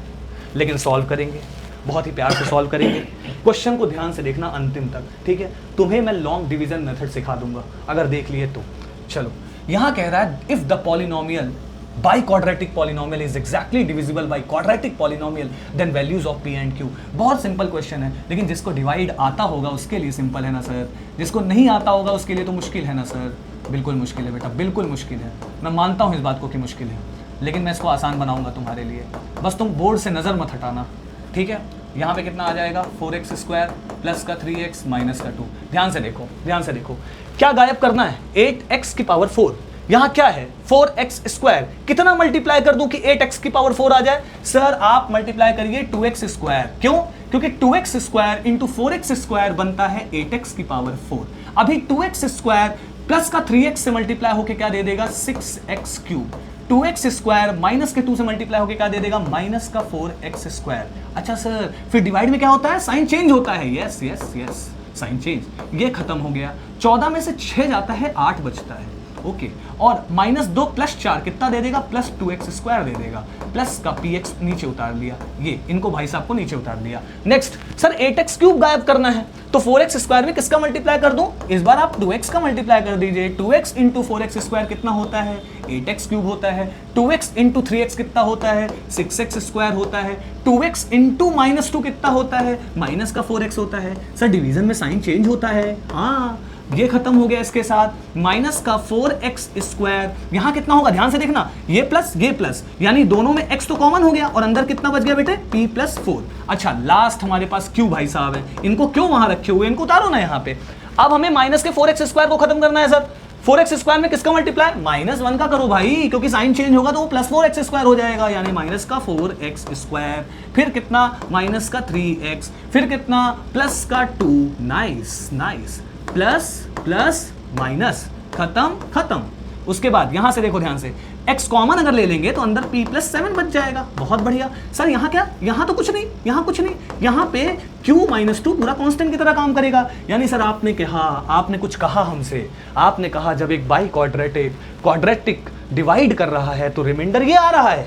लेकिन सॉल्व करेंगे, बहुत ही प्यार से सॉल्व करेंगे। क्वेश्चन को ध्यान से देखना अंतिम तक, ठीक है, तुम्हें मैं लॉन्ग डिवीजन मेथड सिखा दूंगा अगर देख लिए तो। चलो, यहां कह रहा है if the polynomial by quadratic polynomial is exactly divisible by quadratic polynomial, then values of p and q। बहुत सिंपल क्वेश्चन है, लेकिन जिसको डिवाइड आता होगा उसके लिए सिंपल है ना सर, जिसको नहीं आता होगा उसके लिए तो मुश्किल है ना सर। बिल्कुल मुश्किल है बेटा, बिल्कुल मुश्किल है, मैं मानता हूँ इस बात को कि मुश्किल है, लेकिन मैं इसको आसान बनाऊंगा तुम्हारे लिए। बस तुम बोर्ड से नज़र मत हटाना, ठीक है। यहाँ पे कितना आ जाएगा, 4x स्क्वायर प्लस का 3x माइनस का 2। ध्यान से देखो, ध्यान से देखो, क्या गायब करना है, 8x की पावर 4। यहाँ क्या है, 4x स्क्वायर। कितना मल्टीप्लाई कर दूं कि 8x की पावर 4 आ जाए? सर आप मल्टीप्लाई करिए 2x स्क्वायर। क्यों? क्योंकि 2x square into 4x square बनता है 8x की पावर 4। अभी 2x स्क्वायर प्लस का 3x से मल्टीप्लाई होकर क्या दे देगा, 6x cube. 2x square minus के 2 से मल्टीप्लाई होकर क्या दे देगा, माइनस का 4x स्क्वायर। अच्छा सर, फिर डिवाइड में क्या होता है, साइन चेंज होता है। Yes yes yes, sign change. ये खत्म हो गया, 14 में से 6 जाता है, 8 बचता है। ओके, और माइनस 2 प्लस 4 कितना दे देगा, प्लस 2x स्क्वायर दे देगा। प्लस का px नीचे उतार लिया, ये इनको भाई साहब को नीचे उतार लिया। नेक्स्ट सर 8x क्यूब गायब करना है, तो 4x स्क्वायर में किसका मल्टीप्लाई कर दूं, इस बार आप 2x का मल्टीप्लाई कर दीजिए। 2x इंटू 4x स्क्वायर कितना होता है, 8x क्यूब होता है। 2x इंटू 3x कितना होता है, 6x स्क्वायर होता है। 2x इंटू माइनस 2 कितना होता है, माइनस का 4x होता है। सर डिवीजन में साइन चेंज होता है, हाँ ये खत्म हो गया इसके साथ। माइनस का 4x स्क्वायर, यहां कितना होगा, ध्यान से देखना, ये प्लस, यानी दोनों में x तो कॉमन हो गया और अंदर कितना बच गया बेटे, p प्लस 4। अच्छा लास्ट हमारे पास q भाई साहब है, इनको क्यों वहां रखे हुए, इनको उतारो ना यहाँ पे। अब हमें माइनस के 4x स्क्वायर को खत्म करना है सर। 4x स्क्वायर में किसका मल्टीप्लाई, -1 का करो भाई, क्योंकि साइन चेंज होगा तो वो प्लस 4x स्क्वायर हो जाएगा, यानी माइनस का 4x स्क्वायर, फिर कितना, माइनस का 3x, फिर कितना, प्लस का 2। Nice nice, plus plus minus, खत्म। उसके बाद यहां से देखो ध्यान से, x कॉमन अगर ले लेंगे तो अंदर p प्लस 7 बच जाएगा। बहुत बढ़िया सर, यहाँ क्या, यहाँ तो कुछ नहीं, यहाँ कुछ नहीं, यहाँ पे q माइनस 2 पूरा कांस्टेंट की तरह काम करेगा। यानी सर आपने कुछ कहा हमसे, आपने कहा जब एक बाई क्वाड्रेटिक डिवाइड कर रहा है तो रिमाइंडर ये आ रहा है,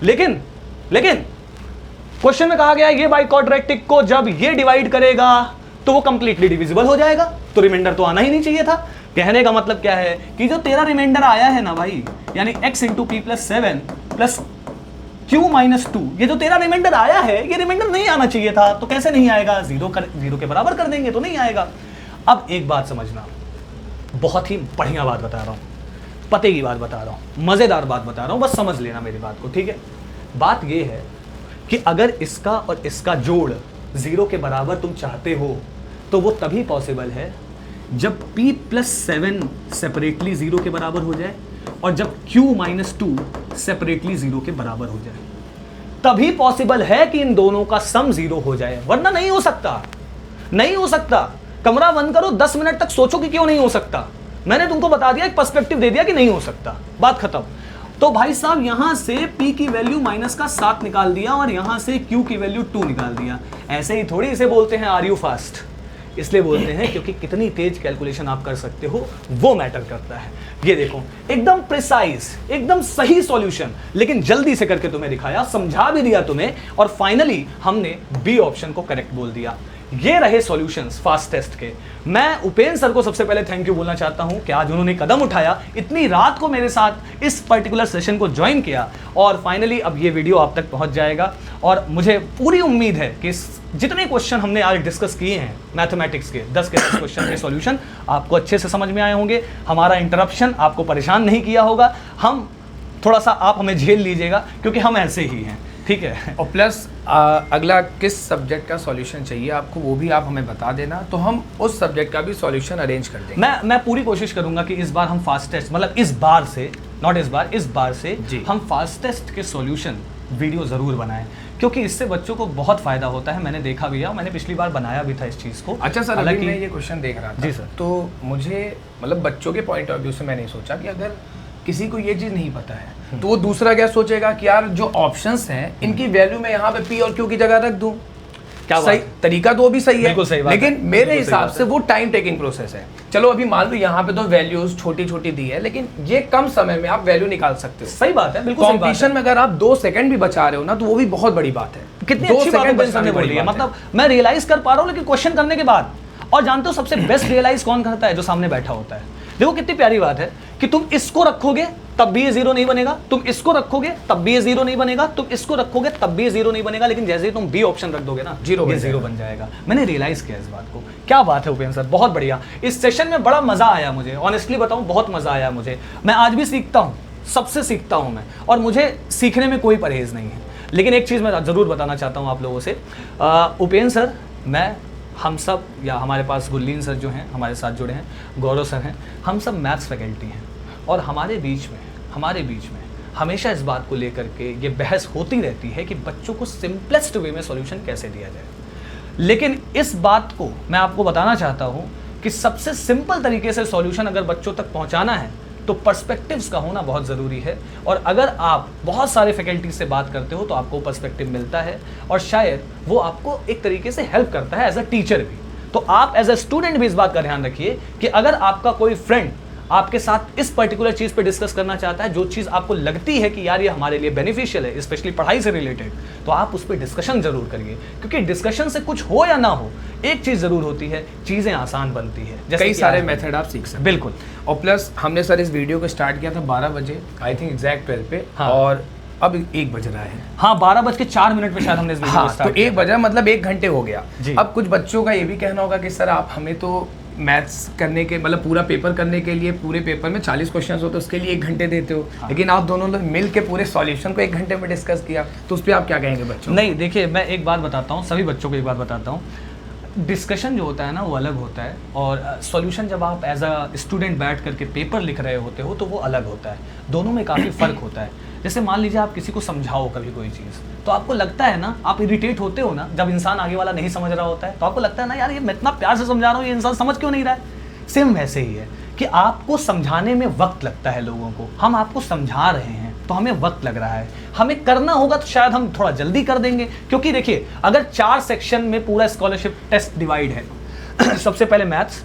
लेकिन क्वेश्चन में कहा गया ये बाई क्वाड्रेटिक को जब ये डिवाइड करेगा तो वो कंप्लीटली डिविजिबल हो जाएगा, तो रिमाइंडर तो आना ही नहीं चाहिए था। कहने का मतलब क्या है कि जो तेरा रिमाइंडर आया है ना भाई, यानी x into P plus 7 plus q minus 2, ये जो तेरा रिमाइंडर आया है ये रिमाइंडर नहीं आना चाहिए था। तो कैसे नहीं आएगा, जीरो के बराबर कर देंगे तो नहीं आएगा। अब एक बात समझना, बहुत ही बढ़िया बात बता रहा हूँ, पते की बात बता रहा हूँ, मजेदार बात बता रहा हूँ, बस समझ लेना मेरी बात को, ठीक है। बात ये है कि अगर इसका और इसका जोड़ 0 के बराबर तुम चाहते हो तो वो तभी पॉसिबल है जब p प्लस 7 सेपरेटली 0 के बराबर हो जाए और जब q माइनस 2 सेपरेटली 0 के बराबर हो जाए, तभी पॉसिबल है कि इन दोनों का सम 0 हो जाए, वरना नहीं हो सकता, नहीं हो सकता। कमरा बंद करो, 10 मिनट तक सोचो कि क्यों नहीं हो सकता। मैंने तुमको बता दिया, एक पर्सपेक्टिव दे दिया कि नहीं हो सकता, बात खत्म। तो भाई साहब यहां से p की वैल्यू माइनस का 7 निकाल दिया और यहां से q की वैल्यू 2 निकाल दिया। ऐसे ही थोड़ी इसे बोलते हैं आर यू फास्ट, इसलिए बोलते हैं क्योंकि कितनी तेज कैलकुलेशन आप कर सकते हो वो मैटर करता है। ये देखो एकदम प्रिसाइज, एकदम सही सॉल्यूशन, लेकिन जल्दी से करके तुम्हें दिखाया, समझा भी दिया तुम्हें, और फाइनली हमने बी ऑप्शन को करेक्ट बोल दिया। ये रहे सॉल्यूशंस फास्ट टेस्ट के। मैं उपेंद्र सर को सबसे पहले थैंक यू बोलना चाहता हूं कि आज उन्होंने कदम उठाया, इतनी रात को मेरे साथ इस पर्टिकुलर सेशन को ज्वाइन किया, और फाइनली अब ये वीडियो आप तक पहुंच जाएगा। और मुझे पूरी उम्मीद है कि जितने क्वेश्चन हमने आज डिस्कस किए हैं मैथमेटिक्स के 10 के 10 क्वेश्चन के सॉल्यूशन आपको अच्छे से समझ में आए होंगे। हमारा इंटरप्शन आपको परेशान नहीं किया होगा, हम थोड़ा सा आप हमें झेल लीजिएगा क्योंकि हम ऐसे ही हैं, ठीक है। और प्लस अगला किस सब्जेक्ट का सॉल्यूशन चाहिए आपको वो भी आप हमें बता देना, तो हम उस सब्जेक्ट का भी सॉल्यूशन अरेंज कर देंगे। मैं पूरी कोशिश करूंगा कि इस बार हम फास्ट टेस्ट, मतलब इस बार से, नॉट इस बार से हम फास्ट टेस्ट के सॉल्यूशन वीडियो ज़रूर बनाएं, क्योंकि इससे बच्चों को बहुत फायदा होता है। मैंने देखा भी है, मैंने पिछली बार बनाया भी था इस चीज़ को। अच्छा सर, अभी मैं ये क्वेश्चन देख रहा था जी सर, तो मुझे मतलब बच्चों के पॉइंट ऑफ व्यू से मैंने सोचा कि अगर किसी को ये चीज़ नहीं पता है तो वो दूसरा क्या सोचेगा कि यार जो ऑप्शंस हैं इनकी वैल्यू मैं यहाँ पे पी और क्यू की जगह रख दूँ, क्या सही तरीका तो वो भी सही है, सही लेकिन मेरे हिसाब से वो टाइम टेकिंग प्रोसेस है। चलो अभी मान लो यहाँ पे तो वैल्यूज छोटी छोटी दी है, लेकिन ये कम समय में आप वैल्यू निकाल सकते हो। सही बात है, बिल्कुल। कॉम्पिटिशन में अगर आप 2 सेकंड भी बचा रहे हो ना तो वो भी बहुत बड़ी बात है। कितनी अच्छी बात बचाने बोल रही है, मतलब मैं रियलाइज कर पा रहा हूँ लेकिन क्वेश्चन करने के बाद। और जानते हो सबसे बेस्ट रियलाइज कौन करता है, जो सामने बैठा होता है। देखो कितनी प्यारी बात है कि तुम इसको रखोगे तब भी ये जीरो नहीं बनेगा, तुम इसको रखोगे तब भी ये जीरो नहीं बनेगा, तुम इसको रखोगे तब भी ये जीरो नहीं बनेगा, लेकिन जैसे ही तुम बी ऑप्शन रख दोगे ना, जीरो बन जाएगा। मैंने रियलाइज किया इस बात को। क्या बात है उपेंद्र सर, बहुत बढ़िया। इस सेशन में बड़ा मजा आया मुझे, ऑनेस्टली बताऊं बहुत मजा आया मुझे। मैं आज भी सीखता हूं, सबसे सीखता हूं मैं, और मुझे सीखने में कोई परहेज नहीं है। लेकिन एक चीज मैं जरूर बताना चाहता हूं आप लोगों से, उपेंद्र सर, मैं, हम सब, या हमारे पास गुरलीन सर जो हैं हमारे साथ जुड़े हैं, गौरव सर हैं, हम सब मैथ्स फैकल्टी हैं, और हमारे बीच में हमेशा इस बात को लेकर के ये बहस होती रहती है कि बच्चों को सिंपलेस्ट वे में सॉल्यूशन कैसे दिया जाए। लेकिन इस बात को मैं आपको बताना चाहता हूँ कि सबसे सिंपल तरीके से सॉल्यूशन अगर बच्चों तक पहुँचाना है तो पर्सपेक्टिव्स का होना बहुत ज़रूरी है, और अगर आप बहुत सारे फैकल्टी से बात करते हो तो आपको पर्सपेक्टिव मिलता है, और शायद वो आपको एक तरीके से हेल्प करता है एज अ टीचर भी। तो आप एज अ स्टूडेंट भी इस बात का ध्यान रखिए कि अगर आपका कोई फ्रेंड आपके साथ इस पर्टिकुलर चीज़ पे डिस्कस करना चाहता है, जो चीज़ आपको लगती है कि यार ये हमारे लिए बेनिफिशियल है, स्पेशली पढ़ाई से रिलेटेड, तो आप उस पर डिस्कशन जरूर करिए, क्योंकि डिस्कशन से कुछ हो या ना हो, एक चीज़ जरूर होती है, चीज़ें आसान बनती है। जैसे कई सारे मेथड आप सीख सकते हैं। बिल्कुल। और प्लस हमने सर इस वीडियो को स्टार्ट किया था 12 बजे, आई थिंक एग्जैक्ट 12 पे, हाँ। और अब 1 बज रहा है। हाँ, 12:04 पे शायद हमने इस वीडियो को स्टार्ट तो 1 बजा, मतलब 1 घंटे हो गया। जी। अब कुछ बच्चों का ये भी कहना होगा कि सर आप हमें तो मैथ्स करने के, मतलब पूरा पेपर करने के लिए, पूरे पेपर में 40 क्वेश्चन हो तो उसके लिए 1 घंटे देते हो, लेकिन आप दोनों लोग मिल के पूरे सॉल्यूशन को 1 घंटे में डिस्कस किया, तो उस पर आप क्या कहेंगे बच्चों? नहीं, देखिए मैं एक बात बताता हूँ, सभी बच्चों को एक बात बताता हूँ, डिस्कशन जो होता है ना वो अलग होता है, और सॉल्यूशन जब आप एज अ स्टूडेंट बैठ करके पेपर लिख रहे होते हो तो वो अलग होता है। दोनों में काफ़ी फ़र्क होता है। जैसे मान लीजिए आप किसी को समझाओ कभी कोई चीज़, तो आपको लगता है ना, आप इरिटेट होते हो ना जब इंसान आगे वाला नहीं समझ रहा होता है, तो आपको लगता है ना यार ये मैं इतना प्यार से समझा रहा हूँ, ये इंसान समझ क्यों नहीं रहा है। सेम वैसे ही है कि आपको समझाने में वक्त लगता है लोगों को। हम आपको समझा रहे हैं तो हमें वक्त लग रहा है, हमें करना होगा तो शायद हम थोड़ा जल्दी कर देंगे, क्योंकि देखिए अगर 4 सेक्शन में पूरा स्कॉलरशिप टेस्ट डिवाइड है सबसे पहले मैथ्स,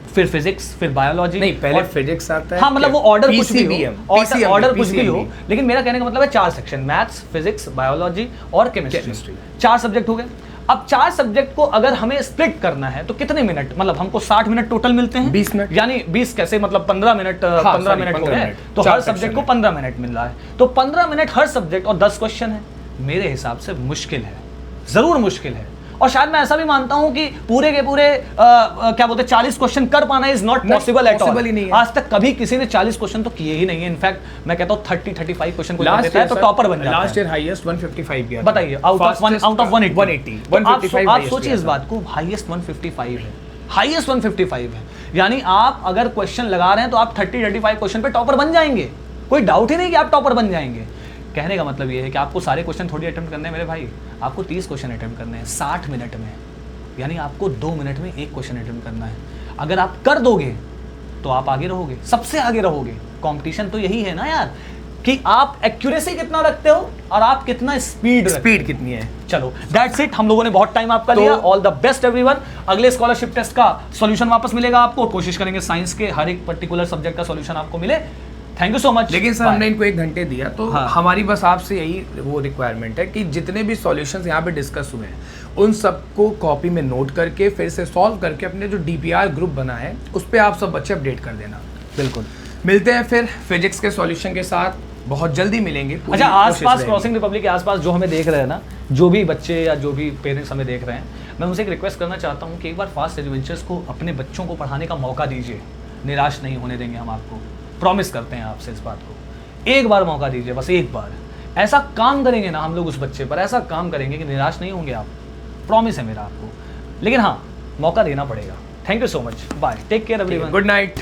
फिर फिजिक्स, फिर बायोलॉजी। नहीं, पहले फिजिक्स आता है। हाँ, मतलब वो ऑर्डर कुछ भी हो, ऑर्डर कुछ भी हो, PCM। लेकिन मेरा कहने का मतलब है 4 सेक्शन, मैथ्स, फिजिक्स, बायोलॉजी और केमिस्ट्री। 4 सब्जेक्ट हो गए। अब 4 सब्जेक्ट को अगर हमें स्प्लिट करना है तो कितने मिनट, मतलब हमको 60 मिनट टोटल मिलते हैं, 20 मिनट, यानी 20 कैसे, मतलब 15 मिनट, 15 मिनट हो गए, तो हर सब्जेक्ट को 15 मिनट मिल रहा है, तो 15 मिनट हर सब्जेक्ट, और 10 क्वेश्चन है। मेरे हिसाब से मुश्किल है, जरूर मुश्किल है, और शायद मैं ऐसा भी मानता हूं कि पूरे के पूरे क्या बोलते हैं 40 क्वेश्चन कर पाना is not possible at all. आज तक कभी किसी ने 40 क्वेश्चन तो किए ही नहीं है। इनफैक्ट मैं कहता हूं 30-35 क्वेश्चन को देता है तो टॉपर बन जाता है। लास्ट ईयर हाईएस्ट 155 किया। बताइए, आउट ऑफ 180 155 आप सोचिए इस बात को, हाईएस्ट 155 है, हाईएस्ट 155 है, यानी आप अगर क्वेश्चन लगा रहे हैं तो आप 30-35 क्वेश्चन पे टॉपर बन जाएंगे, कोई डाउट ही नहीं कि आप टॉपर बन जाएंगे। कहने का मतलब ये है कि आपको सारे क्वेश्चन थोड़ी अटेम्प्ट करने हैं मेरे भाई, आपको 30 क्वेश्चन अटेम्प्ट करने हैं 60 मिनट में, यानी आपको 2 मिनट में 1 क्वेश्चन अटेम्प्ट करना है। अगर आप कर दोगे तो आप आगे रहोगे, सबसे आगे रहोगे। कंपटीशन तो यही है ना यार, कि आप एक्यूरेसी कितना रखते हो और आप कितना स्पीड कितनी है। चलो दैट्स इट, हम लोगों ने बहुत टाइम आपका लिया। All the best everyone. अगले स्कॉलरशिप टेस्ट का सॉल्यूशन वापस मिलेगा आपको, कोशिश करेंगे साइंस के हर एक पर्टिकुलर सब्जेक्ट का सॉल्यूशन आपको मिले। Thank you so much. लेकिन सर हमने इनको 1 घंटे दिया, तो हाँ। हमारी बस आपसे यही वो रिक्वायरमेंट है कि जितने भी सॉल्यूशंस यहाँ पे डिस्कस हुए हैं उन सबको कॉपी में नोट करके फिर से सॉल्व करके अपने जो DPR ग्रुप बना है उस पर आप सब बच्चे अपडेट कर देना। बिल्कुल, मिलते हैं फिर फिजिक्स के सॉल्यूशन के साथ, बहुत जल्दी मिलेंगे। अच्छा, आसपास क्रॉसिंग रिपब्लिक के आसपास जो हमें देख रहे हैं ना, जो भी बच्चे या जो भी पेरेंट्स हमें देख रहे हैं, मैं उनसे एक रिक्वेस्ट करना चाहता हूँ कि एक बार फास्ट एडवेंचर्स को अपने बच्चों को पढ़ाने का मौका दीजिए। निराश नहीं होने देंगे हम आपको, प्रॉमिस करते हैं आपसे इस बात को। एक बार मौका दीजिए, बस एक बार। ऐसा काम करेंगे ना हम लोग उस बच्चे पर, ऐसा काम करेंगे कि निराश नहीं होंगे आप, प्रॉमिस है मेरा आपको। लेकिन हाँ, मौका देना पड़ेगा। Thank you so much, bye, take care everyone, good night.